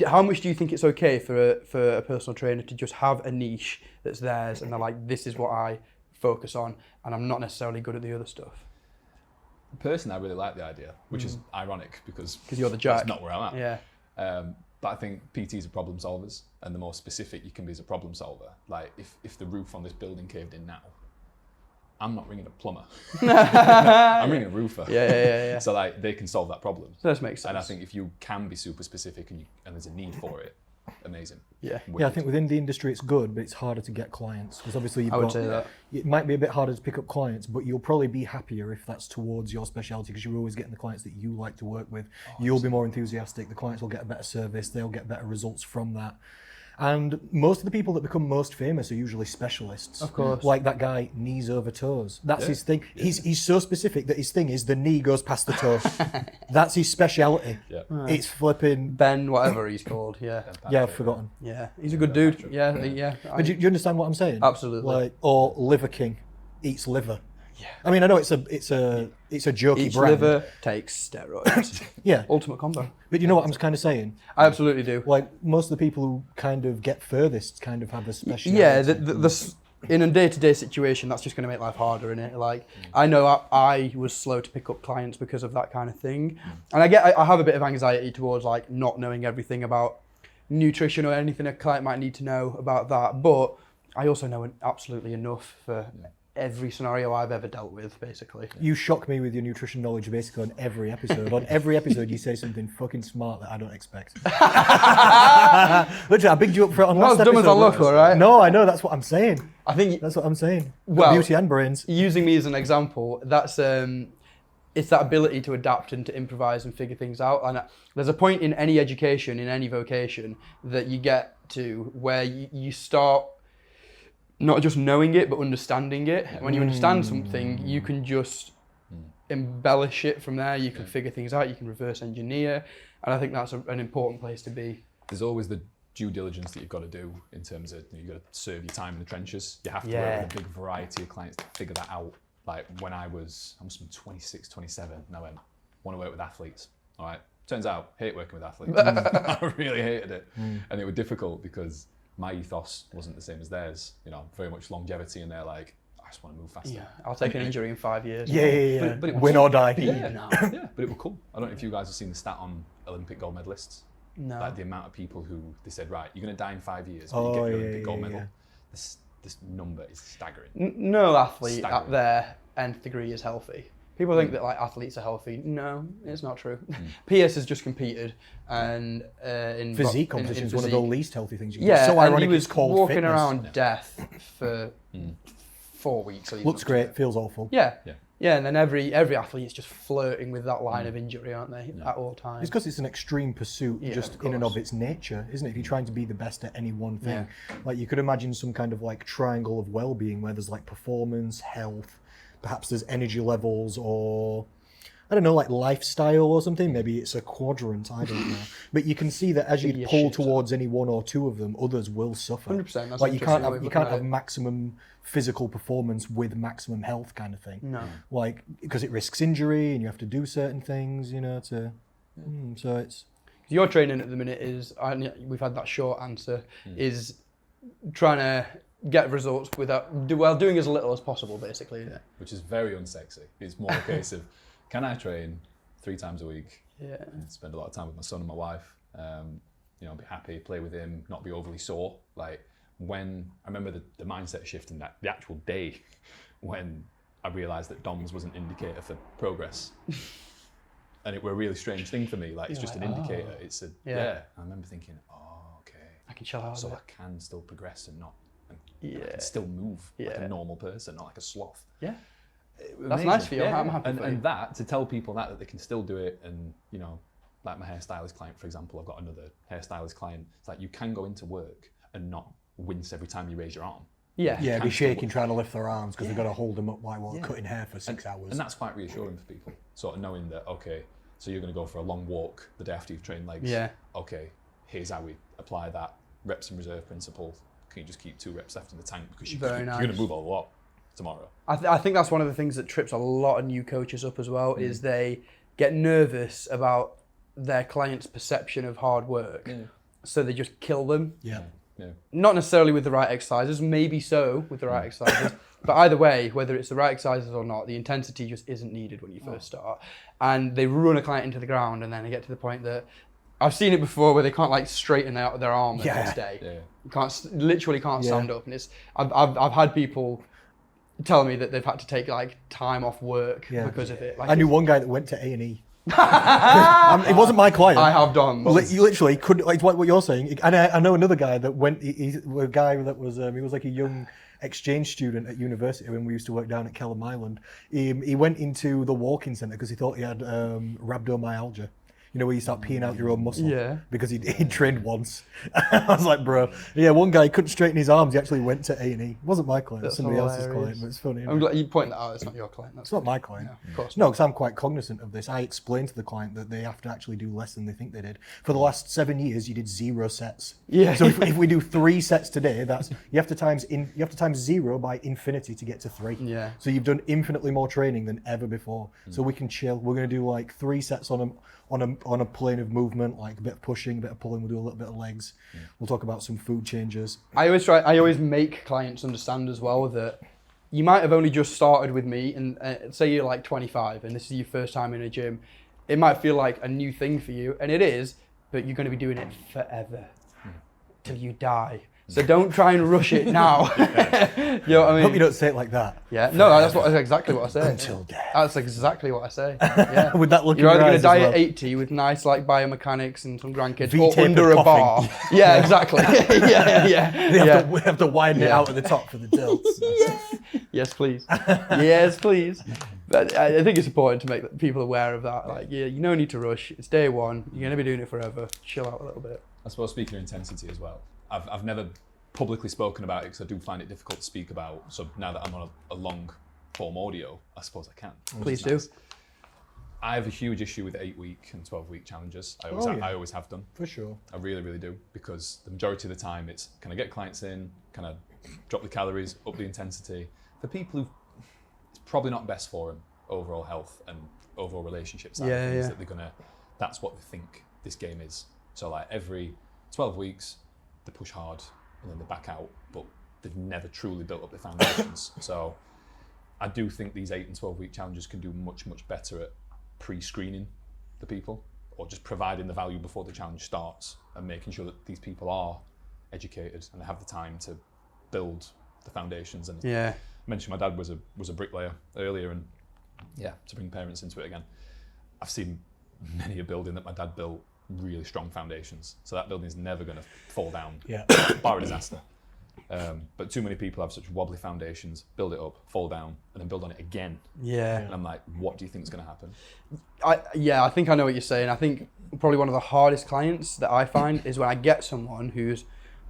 How much do you think it's okay for a personal trainer to just have a niche that's theirs and they're like, this is what I focus on and I'm not necessarily good at the other stuff? Personally, I really like the idea, which is ironic because you're the jack. That's not where I'm at. Yeah. But I think PTs are problem solvers, and the more specific you can be as a problem solver. Like if the roof on this building caved in now, I'm not ringing a plumber. I'm ringing a roofer. Yeah. So like they can solve that problem. So that makes sense. And I think if you can be super specific and there's a need for it, amazing. Yeah. Yeah, I think within the industry it's good, but it's harder to get clients because obviously I would say that. It might be a bit harder to pick up clients, but you'll probably be happier if that's towards your specialty because you're always getting the clients that you like to work with. You'll be more enthusiastic. The clients will get a better service. They'll get better results from that. And most of the people that become most famous are usually specialists. Of course. Like that guy, knees over toes. That's his thing. He's so specific that his thing is the knee goes past the toe. That's his speciality. Yeah. It's flipping... Ben, whatever he's called. Yeah. Yeah, I've forgotten. Yeah. He's a good dude. Yeah. But do you understand what I'm saying? Absolutely. Like, or Liver King eats liver. Yeah. I mean, I know it's a jokey Each brand. liver takes steroids. Yeah. Ultimate combo. But you know what I'm kind of saying? I absolutely do. Like, most of the people who kind of get furthest kind of have a speciality. Yeah, in a day-to-day situation, that's just going to make life harder, innit? Like, I know I was slow to pick up clients because of that kind of thing. And I have a bit of anxiety towards, like, not knowing everything about nutrition or anything a client might need to know about that. But I also know absolutely enough for every scenario I've ever dealt with, basically. You shock me with your nutrition knowledge basically on every episode. On every episode, you say something fucking smart that I don't expect. Literally, I bigged you up for it on Not last as dumb as I episode. look, all right? No, I know, that's what I'm saying. I think That's what I'm saying. Well, Beauty and brains. using me as an example, that's it's that ability to adapt and to improvise and figure things out. And there's a point in any education, in any vocation, that you get to where you start not just knowing it, but understanding it. When you understand something, you can just embellish it from there. You can figure things out. You can reverse engineer. And I think that's an important place to be. There's always the due diligence that you've got to do in terms of, you've got to serve your time in the trenches. You have to work with a big variety of clients to figure that out. Like when I must have been 26, 27, and I went, want to work with athletes. All right. Turns out, hate working with athletes. I really hated it. And it was difficult because my ethos wasn't the same as theirs. Very much longevity, and they're like, I just want to move faster. Yeah, I'll take an injury in 5 years. Yeah. But it was Win or die. Yeah, but it was cool. I don't know if you guys have seen the stat on Olympic gold medalists. No. Like the amount of people who they said, right, you're going to die in 5 years, but you get your Olympic gold medal. This number is staggering. No athlete at their nth degree is healthy. People think that like athletes are healthy. No, it's not true. PS has just competed, and in Physique competition is one of the least healthy things you can do. Yeah, So and ironic he was it's called walking fitness. around death for 4 weeks. Looks great, feels awful. Yeah, and then every athlete is just flirting with that line of injury, aren't they, at all times? It's because it's an extreme pursuit just in and of its nature, isn't it? If you're trying to be the best at any one thing. Like you could imagine some kind of like triangle of well-being where there's like performance, health, perhaps there's energy levels, or I don't know, like lifestyle or something. Maybe it's a quadrant, I don't know. But you can see that as you pull towards any one or two of them, others will suffer. 100%. That's like you can't have maximum physical performance with maximum health kind of thing. No. Like because it risks injury and you have to do certain things, so it's your training at the minute is, we've had that short answer, is trying to get results without doing as little as possible, basically. Yeah. Which is very unsexy. It's more a case of, can I train 3 times a week? Yeah. And spend a lot of time with my son and my wife. Be happy, play with him, not be overly sore. Like when I remember the mindset shift in that the actual day when I realised that DOMS was an indicator for progress. And it were a really strange thing for me. Like it's just an indicator. It's I remember thinking, okay, I can chill out. So I can still progress and not. I can Yeah. still move like a normal person, not like a sloth. Yeah. That's Amazing. nice for you. Yeah. I'm happy for you. And that, to tell people that they can still do it, and like my hairstylist client, for example, I've got another hairstylist client. It's like you can go into work and not wince every time you raise your arm. Yeah. Yeah, be shaking trying to lift their arms because they've got to hold them up while cutting hair for 6 hours. And that's quite reassuring for people, sort of knowing that, okay, so you're going to go for a long walk the day after you've trained legs. Yeah. Okay, here's how we apply that reps in reserve principle. Can you just keep 2 reps left in the tank because you're going to move a lot tomorrow. I think that's one of the things that trips a lot of new coaches up as well, is they get nervous about their client's perception of hard work. Yeah. So they just kill them. Yeah. Not necessarily with the right exercises, maybe so with the right exercises, but either way, whether it's the right exercises or not, the intensity just isn't needed when you first start. And they run a client into the ground, and then they get to the point that I've seen it before where they can't like straighten out their arm the next day. Yeah. You can't stand up, and I've had people tell me that they've had to take like time off work because of it. Like, I knew one guy that went to A&E. It wasn't my client. I have done. You literally couldn't, like what you're saying. And I know another guy that went. He's a guy that was. He was like a young exchange student at university when we used to work down at Kelham Island. He went into the walking centre because he thought he had rhabdomyalgia. You know, where you start peeing out your own muscle. Yeah. Because he'd trained once. I was like, bro. Yeah, one guy couldn't straighten his arms. He actually went to A&E. It wasn't my client. It was somebody else's client. But it's funny. I'm glad you point that out. It's not your client. It's not my client. No, of course. No, because I'm quite cognizant of this. I explained to the client that they have to actually do less than they think they did. For the last 7 years, you did 0 sets. Yeah. So if we do 3 sets today, that's you have to times 0 by infinity to get to 3. Yeah. So you've done infinitely more training than ever before. So we can chill. We're going to do like 3 sets on a plane of movement, like a bit of pushing, a bit of pulling. We'll do a little bit of legs. We'll talk about some food changes. I always make clients understand as well that you might have only just started with me, and say you're like 25 and this is your first time in a gym. It might feel like a new thing for you, and it is, but you're going to be doing it forever. till you die. So don't try and rush it now. You know what I mean? Hope you don't say it like that. Yeah, no, that's exactly what I say. Until death. That's exactly what I say. Yeah. With that look in You're your either going eyes to die as well. at 80 with nice like biomechanics and some grandkids, V-tape or under and a bar. coughing. Yeah, exactly. yeah. We have to widen it out at the top for the tilts. Yes, please. Yes, please. But I think it's important to make people aware of that. Like, yeah, you don't need to rush. It's day one. You're going to be doing it forever. Chill out a little bit. I suppose speaking of intensity as well, I've never publicly spoken about it because I do find it difficult to speak about. So now that I'm on a long form audio, I suppose I can. Please do. I have a huge issue with 8-week and 12-week challenges. I always have done. For sure. I really, really do, because the majority of the time it's, can I get clients in, can I drop the calories, up the intensity? For people who, it's probably not best for them, overall health and overall relationships. That that's what they think this game is. So like every 12 weeks, they push hard and then they back out, but they've never truly built up the foundations. So I do think these 8 and 12-week challenges can do much, much better at pre-screening the people, or just providing the value before the challenge starts and making sure that these people are educated and they have the time to build the foundations. And I mentioned my dad was a bricklayer earlier, and to bring parents into it again, I've seen many a building that my dad built really strong foundations, so that building is never going to fall down, bar a disaster. But too many people have such wobbly foundations, build it up, fall down, and then build on it again. And I'm like, what do you think is going to happen? I think I know what you're saying. I think probably one of the hardest clients that I find is when I get someone who's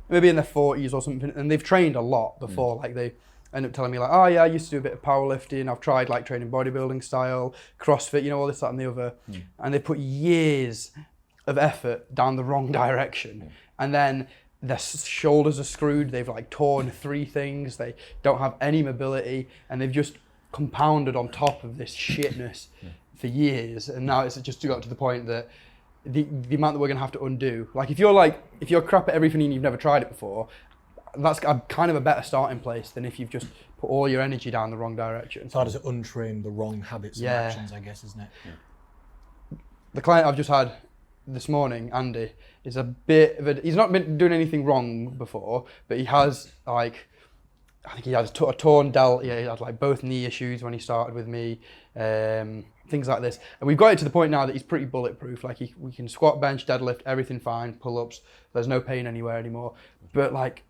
maybe in their 40s or something, and they've trained a lot before. Like they end up telling me like, oh yeah, I used to do a bit of powerlifting. I've tried like training bodybuilding style, CrossFit, all this, that, and the other. And they put years of effort down the wrong direction, and then their shoulders are screwed. They've like torn 3 things. They don't have any mobility, and they've just compounded on top of this shitness for years. And now it's just got to the point that the amount that we're gonna have to undo. Like if you're crap at everything and you've never tried it before, that's kind of a better starting place than if you've just put all your energy down the wrong direction. It's hard to untrain the wrong habits and actions, I guess, isn't it? The client I've just had this morning, Andy, is a bit of he's not been doing anything wrong before, but he has like, I think he has a torn delt. He had like both knee issues when he started with me, things like this. And we've got it to the point now that he's pretty bulletproof. Like we can squat, bench, deadlift, everything fine, pull-ups. There's no pain anywhere anymore. But like,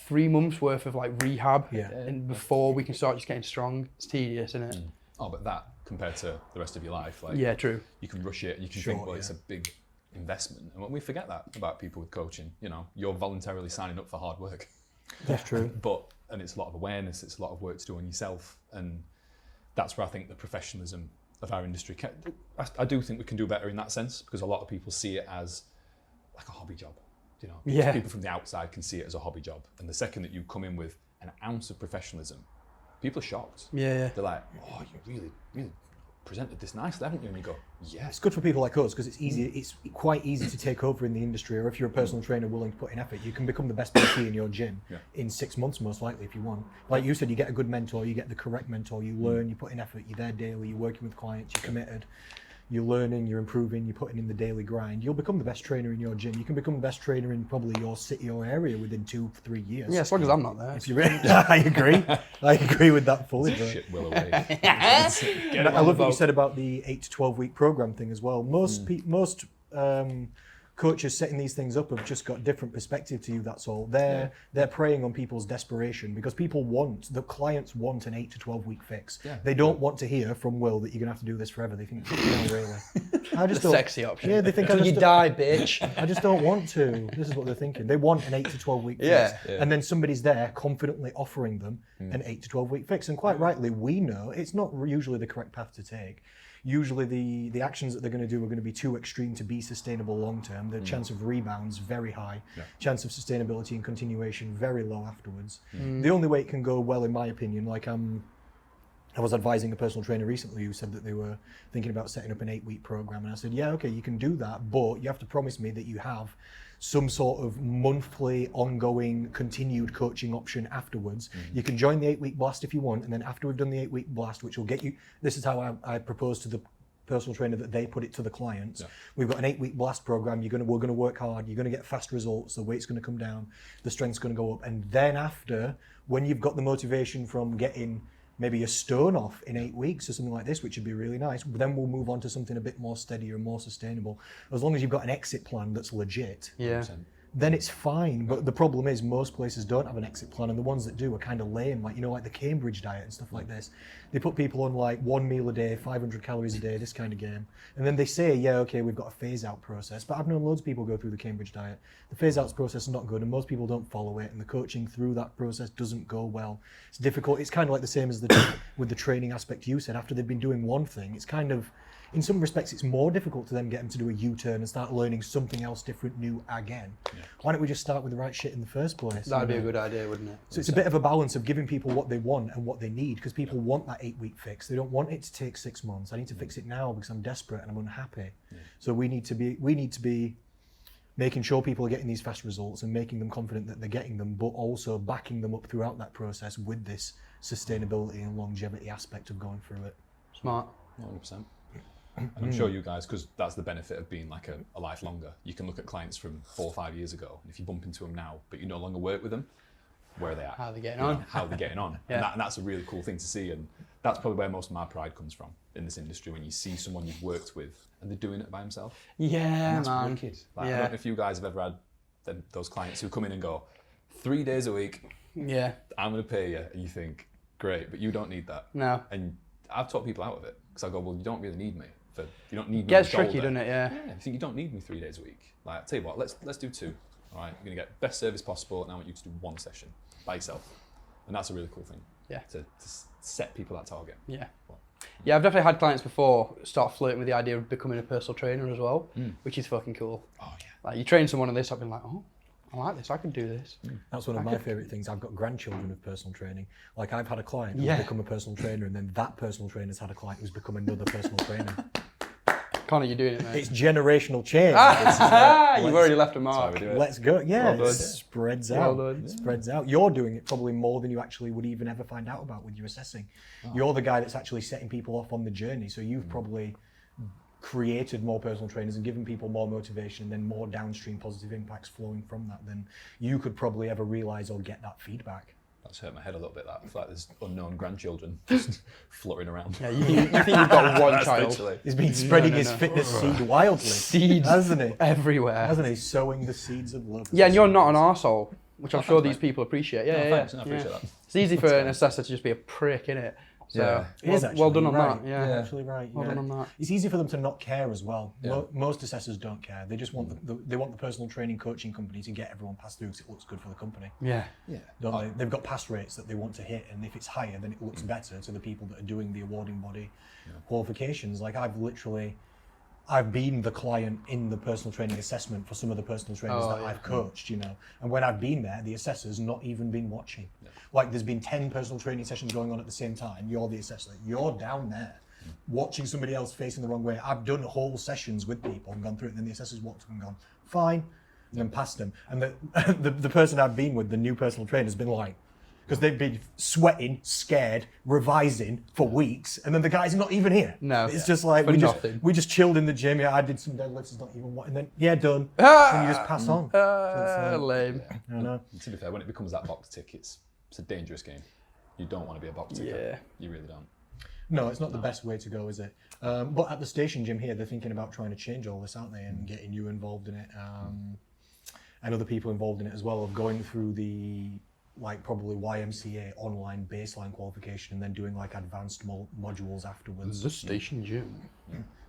3 months worth of like rehab and before we can start just getting strong. It's tedious, isn't it? Oh, but that compared to the rest of your life, like true. You can rush it and you can think, well, it's a big investment, and we forget that about people with coaching. You're voluntarily signing up for hard work. That's true. And it's a lot of awareness, it's a lot of work to do on yourself, and that's where I think the professionalism of our industry I do think we can do better in that sense, because a lot of people see it as like a hobby job. People from the outside can see it as a hobby job, and the second that you come in with an ounce of professionalism, people are shocked. They're like, oh, you really presented this nicely, haven't you? And you go, yeah. It's good for people like us because it's easy. It's quite easy to take over in the industry, or if you're a personal trainer willing to put in effort, you can become the best PT in your gym in 6 months, most likely, if you want. Like you said, you get a good mentor, you get the correct mentor, you learn, you put in effort, you're there daily, you're working with clients, you're committed. You're learning, you're improving, you're putting in the daily grind. You'll become the best trainer in your gym. You can become the best trainer in probably your city or area within 2-3 years. Yeah, as long as I'm not there. If you're ready. I agree with that fully. Shit will away. I love what you said about the 8 to 12 week program thing as well. Most coaches setting these things up have just got different perspective to you. That's all. They're preying on people's desperation, because the clients want an 8 to 12 week fix. They don't want to hear from Will that you're gonna have to do this forever. They think, no, really. I just the sexy option. Yeah, they think until you die, bitch. I just don't want to. This is what they're thinking. They want an 8 to 12 week fix, and then somebody's there confidently offering them an 8 to 12 week fix. And quite rightly, we know it's not usually the correct path to take. Usually the actions that they're going to do are going to be too extreme to be sustainable long term. The chance of rebounds very high, chance of sustainability and continuation very low afterwards. The only way it can go well, in my opinion, like I was advising a personal trainer recently who said that they were thinking about setting up an 8-week program, and I said, yeah, okay, you can do that, but you have to promise me that you have some sort of monthly, ongoing, continued coaching option afterwards. You can join the 8-week blast if you want, and then after we've done the 8-week blast, which will get you, this is how I propose to the personal trainer that they put it to the clients. Yeah. We've got an 8-week blast program. We're going to work hard. You're going to get fast results. The weight's going to come down. The strength's going to go up. And then after, when you've got the motivation from getting maybe a stone off in 8 weeks or something like this, which would be really nice, then we'll move on to something a bit more steadier and more sustainable. As long as you've got an exit plan that's legit. Yeah. 100%. Then it's fine. But the problem is most places don't have an exit plan, and the ones that do are kind of lame, like, like the Cambridge diet and stuff like this. They put people on like 1 meal a day, 500 calories a day, this kind of game. And then they say, yeah, okay, we've got a phase out process. But I've known loads of people go through the Cambridge diet. The phase out process is not good, and most people don't follow it, and the coaching through that process doesn't go well. It's difficult. It's kind of like the same as with the training aspect you said. After they've been doing one thing, it's kind of, in some respects, it's more difficult to then get them to do a U-turn and start learning something else different, new again. Yeah. Why don't we just start with the right shit in the first place? That'd be a good idea, wouldn't it? So it's a bit of a balance of giving people what they want and what they need, because people want that 8-week fix. They don't want it to take 6 months. I need to fix it now because I'm desperate and I'm unhappy. Yeah. So we need to be making sure people are getting these fast results and making them confident that they're getting them, but also backing them up throughout that process with this sustainability and longevity aspect of going through it. Smart. 100%. And I'm sure you guys, because that's the benefit of being like a life longer, you can look at clients from 4 or 5 years ago, and if you bump into them now, but you no longer work with them, where are they at? How are they getting on? How are they getting on? Yeah. And that's a really cool thing to see, and that's probably where most of my pride comes from in this industry, when you see someone you've worked with and they're doing it by themselves. Yeah, And that's man. wicked. Like, Yeah. I don't know if you guys have ever had those clients who come in and go, 3 days a week, Yeah. I'm going to pay you, and you think, great, but you don't need that. No. And I've taught people out of it, because I go, well, you don't really need me. You don't need me. Gets tricky, doesn't it? Yeah. Yeah. You think you don't need me 3 days a week. Like, I'll tell you what, let's do 2. All right. You're gonna get best service possible, and I want you to do 1 session by yourself. And that's a really cool thing. Yeah. To set people that target. Yeah. Yeah, I've definitely had clients before start flirting with the idea of becoming a personal trainer as well, which is fucking cool. Oh yeah. Like, you train someone on this, I've been like, oh, I like this, I can do this. That's one of my favourite things. I've got grandchildren of personal training. Like, I've had a client who's Yeah. become a personal trainer, and then that personal trainer's had a client who's become another personal trainer. Connor, you're doing it, mate. It's generational change. You've already left a That's how mark. we do it. Let's go. Yeah, Well done. it spreads Well out. done. It spreads out. You're doing it probably more than you actually would even ever find out about with your assessing. You're the guy that's actually setting people off on the journey. So you've probably created more personal trainers and given people more motivation, and then more downstream positive impacts flowing from that than you could probably ever realize or get that feedback. That's hurt my head a little bit. That I feel like there's unknown grandchildren just fluttering around. Yeah, you think you've got one That's child. literally- He's been spreading no, his no. fitness seed wildly. Seeds hasn't he? everywhere. Hasn't he? Sowing the seeds of love. Yeah, and you're not an arsehole, which I'm sure thanks, these mate. people appreciate. Yeah, No, yeah, thanks, yeah. I appreciate that. It's easy for an assessor to just be a prick, innit? So, Yeah. It is well done on right. that. Yeah. You're actually right. Well yeah. done on that. It's easy for them to not care as well. Yeah. Most assessors don't care. They just want they want the personal training coaching company to get everyone passed through because it looks good for the company. Yeah. Yeah. Don't they? They've got pass rates that they want to hit, and if it's higher, then it looks better to the people that are doing the awarding body qualifications. Like, I've been the client in the personal training assessment for some of the personal trainers that I've coached, and when I've been there, the assessor's not even been watching. Yeah. Like, there's been 10 personal training sessions going on at the same time. You're the assessor. You're down there watching somebody else facing the wrong way. I've done whole sessions with people and gone through it, and then the assessor's walked up and gone, fine, and then passed them. And the person I've been with, the new personal trainer, has been like, because they've been sweating, scared, revising for weeks, and then the guy's not even here. No. It's just like, For we nothing. just chilled in the gym. Yeah, I did some deadlifts, it's not even what, and then, yeah, done. And you just pass on. Lame. I don't know. And to be fair, when it becomes that box tick, it's a dangerous game. You don't want to be a box ticker. Yeah. You really don't. No, it's not the best way to go, is it? But at the station gym here, they're thinking about trying to change all this, aren't they? And getting you involved in it, and other people involved in it as well, of going through the, like, probably YMCA online baseline qualification and then doing like advanced modules afterwards. The station gym.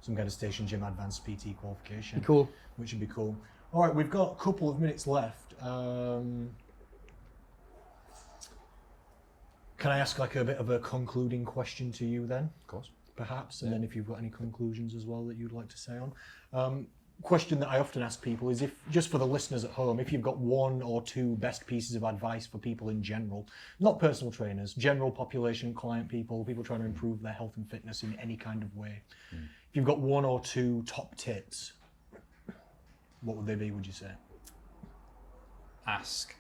Some kind of station gym advanced PT qualification. Cool. Which would be cool. All right, we've got a couple of minutes left. Can I ask like a bit of a concluding question to you then? Of course. Perhaps, and then if you've got any conclusions as well that you'd like to say on. Question that I often ask people is, if, just for the listeners at home, if you've got 1 or 2 best pieces of advice for people in general, not personal trainers, general population, client people trying to improve their health and fitness in any kind of way. If you've got 1 or 2 top tips, what would they be, would you say? Ask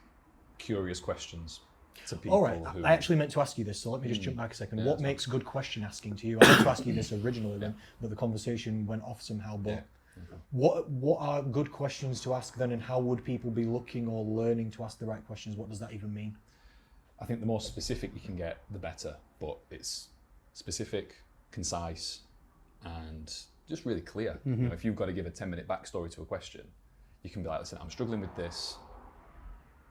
curious questions. to people All right, who... I actually meant to ask you this, so let me just jump back a second. Yeah, What that's makes good question asking to you? I meant to ask you this originally, then, but the conversation went off somehow. But what are good questions to ask then, and how would people be looking or learning to ask the right questions? What does that even mean? I think the more specific you can get, the better. But it's specific, concise, and just really clear. You know, if you've got to give a 10-minute backstory to a question, you can be like, listen, I'm struggling with this.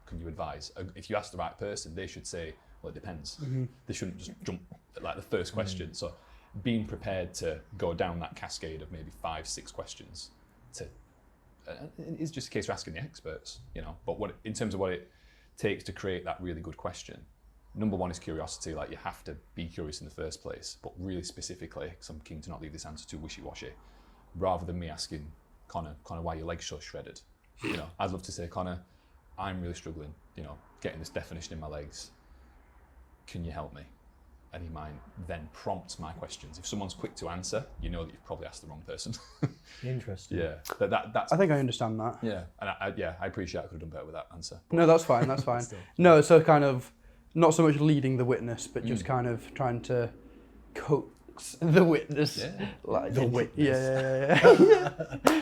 Can you advise? If you ask the right person, they should say, well, it depends. They shouldn't just jump at like the first question. So being prepared to go down that cascade of maybe 5-6 questions it's just a case of asking the experts, you know. But in terms of what it takes to create that really good question, number one is curiosity. Like, you have to be curious in the first place, but really specifically, because I'm keen to not leave this answer too wishy-washy, rather than me asking Connor, why your legs so shredded? You know, I'd love to say, Connor, I'm really struggling, you know, getting this definition in my legs. Can you help me? And he might then prompt my questions. If someone's quick to answer, you know that you've probably asked the wrong person. Interesting. Yeah, that's. I think I understand that. Yeah, and I appreciate I could have done better with that answer. No, that's fine. That's fine. No, so kind of not so much leading the witness, but just kind of trying to coax the witness. Yeah. Like, The witness.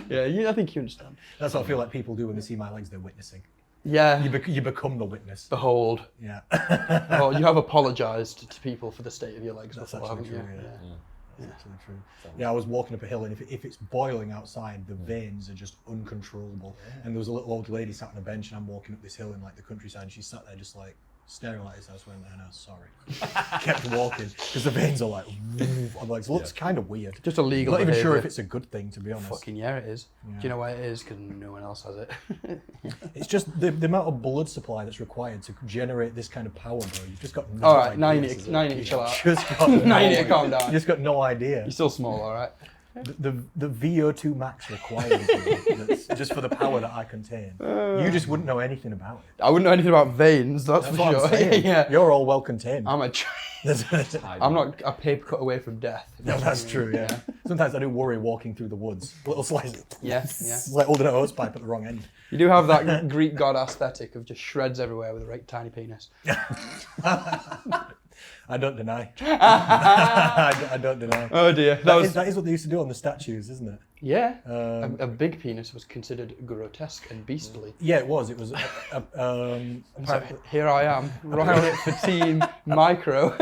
Yeah. I think you understand. That's what I feel like people do when they see my legs. They're witnessing. Yeah. You become the witness. Behold. Yeah. Oh, you have apologised to people for the state of your legs That's before, actually haven't true. you? Yeah. That's actually true. Yeah, I was walking up a hill, and if it's boiling outside, the veins are just uncontrollable. And there was a little old lady sat on a bench, and I'm walking up this hill in like the countryside, and she sat there just like staring like this. I just went, no, sorry. Kept walking because the veins are like, I'm like, so it's kind of weird. Just illegal I'm not even sure behaviour. if it's a good thing, to be honest. Fucking yeah, it is. Yeah. Do you know why it is? Because no one else has it. It's just the amount of blood supply that's required to generate this kind of power, bro. You've just got no All right, idea. now you need to chill out. Just got Now you need to idea. calm down. You just got no idea. You're still small, all right? The VO2 max required that's just for the power that I contain. You just wouldn't know anything about it. I wouldn't know anything about veins, that's for That's what sure. I'm saying. Yeah. You're all well contained. I'm I'm not a paper cut away from death. No, that's true, yeah. Sometimes I do worry walking through the woods. Little slices. Yeah. It's like holding a hose pipe at the wrong end. You do have that Greek god aesthetic of just shreds everywhere with a right tiny penis. I don't deny. I don't deny. Oh dear. That is what they used to do on the statues, isn't it? Yeah. A big penis was considered grotesque and beastly. Yeah, it was. It was. So here I am, rocking it for Team Micro.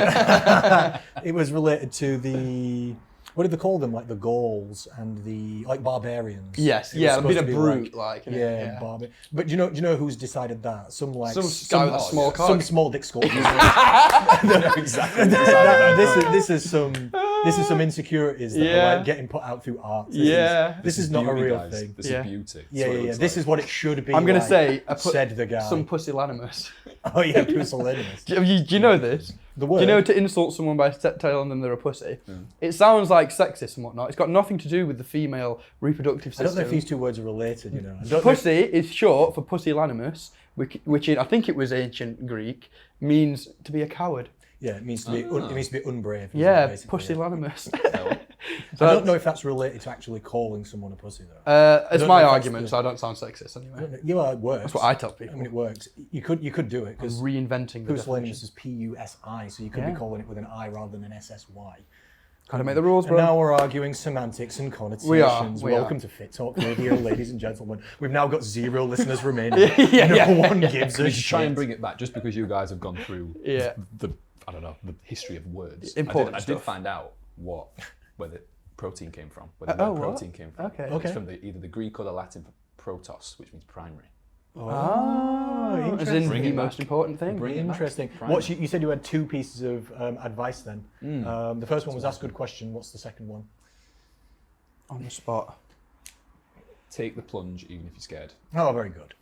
It was related to the. What did they call them? Like the Gauls and the barbarians. Yes, It was yeah, a supposed bit to of be brute, like. Innit? Yeah, barbarian. But do you know who's decided that? Some Some guy with a small cock. Some small dick scorpion. Exactly. This is some insecurities that are like getting put out through art. This is not a beauty, real guys. thing. This is beauty. Yeah. That's what it looks This like. is what it should be. I'm going to like, say, said the guy. some pusillanimous. Oh yeah, pusillanimous. Do you know this? The Do word. you know to insult someone by telling them they're a pussy? It sounds like sexist and whatnot. It's got nothing to do with the female reproductive I system. don't know if these two words are related. You know. I don't know if- Pussy is short for pusillanimous, which in, I think it was ancient Greek, means to be a coward. Yeah, it means to be. It means to be unbrave. isn't it, Yeah, basically, pusillanimous. I don't know if that's related to actually calling someone a pussy though. It's don't my know if that's argument, the- so I don't sound sexist anyway. Yeah, it works. That's what I tell I people. mean, it works. You could do it because Reinventing the definition. pusillanimous is P-U-S-I, so you could be Yeah. calling it with an I rather than an S-S-Y. Gotta make the rules, And bro. now we're arguing semantics and connotations. We are. Welcome to Fit Talk Radio, ladies and gentlemen. We've now got 0 listeners remaining. Yeah. No one gives a We should try and shit. bring it back just because you guys have gone through Yeah. the history of words. Important I did stuff. find out where the protein came from. Where the Oh, word what? protein came from. Okay. It's from either the Greek or the Latin for protos, which means primary. Oh, As in interesting. Bring the it most back. important thing. Bring it back. Interesting. Primary. You said you had 2 pieces of advice then. The first one was ask good question. What's the second one? On the spot. Take the plunge even if you're scared. Oh, very good.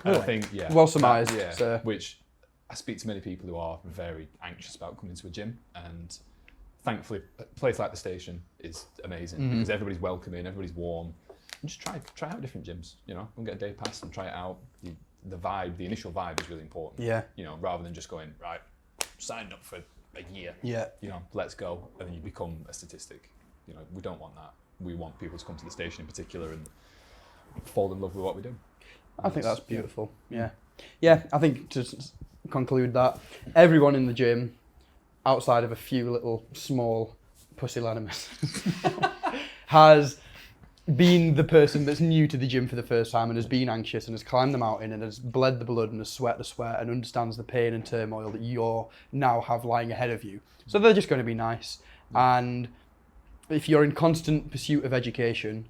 And I think, yeah. Well surmised, Yeah, sir. which I speak to many people who are very anxious about coming to a gym, and thankfully a place like the station is amazing because everybody's welcoming, everybody's warm. And just try out different gyms, you know, and get a day pass and try it out. The vibe, the initial vibe is really important. Yeah. You know, rather than just going, right, signed up for a year. Yeah. You know, let's go, and then you become a statistic. You know, we don't want that. We want people to come to the station in particular and fall in love with what we do. I think that's beautiful. Yeah. Yeah, I think just conclude that everyone in the gym, outside of a few little small pusillanimous, has been the person that's new to the gym for the first time and has been anxious and has climbed the mountain and has bled the blood and has sweat the sweat and understands the pain and turmoil that you now have lying ahead of you. So they're just going to be nice. And if you're in constant pursuit of education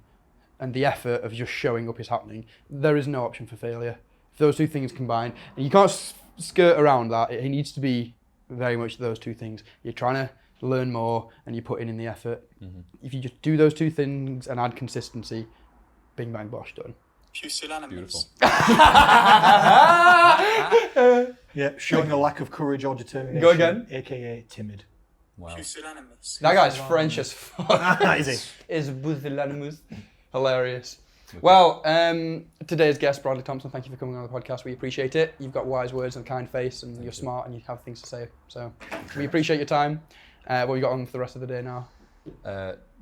and the effort of just showing up is happening, there is no option for failure. If those two things combine, and you can't skirt around that, it needs to be very much those two things. You're trying to learn more and you're putting in the effort. If you just do those two things and add consistency, bing bang bosh, done. Beautiful. Yeah, showing a lack of courage or determination. Go again. AKA timid. Wow. That guy's French as fuck. Is he? Is pusillanimous. Hilarious. Well, today's guest, Bradley Thompson, thank you for coming on the podcast. We appreciate it. You've got wise words and a kind face, and you're smart and you have things to say. So we appreciate your time. What have you got on for the rest of the day now?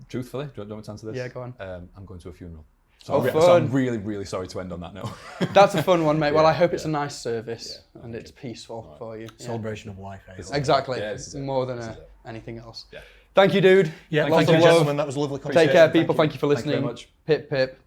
Truthfully, do you want me to answer this? Yeah, go on. I'm going to a funeral. Oh, So fun. I'm really, really sorry to end on that note. That's a fun one, mate. Well, Yeah, I hope it's yeah. a nice service Yeah, and it's peaceful for you. Yeah. Celebration of life. Eh? Exactly. Yeah, this is it. More than This is it. anything else. Yeah. Thank you, dude. Yeah, Lots thank of you, love. gentlemen. That was a lovely conversation. Take care, people. Thank you for Thank you listening. very much. Pip, pip.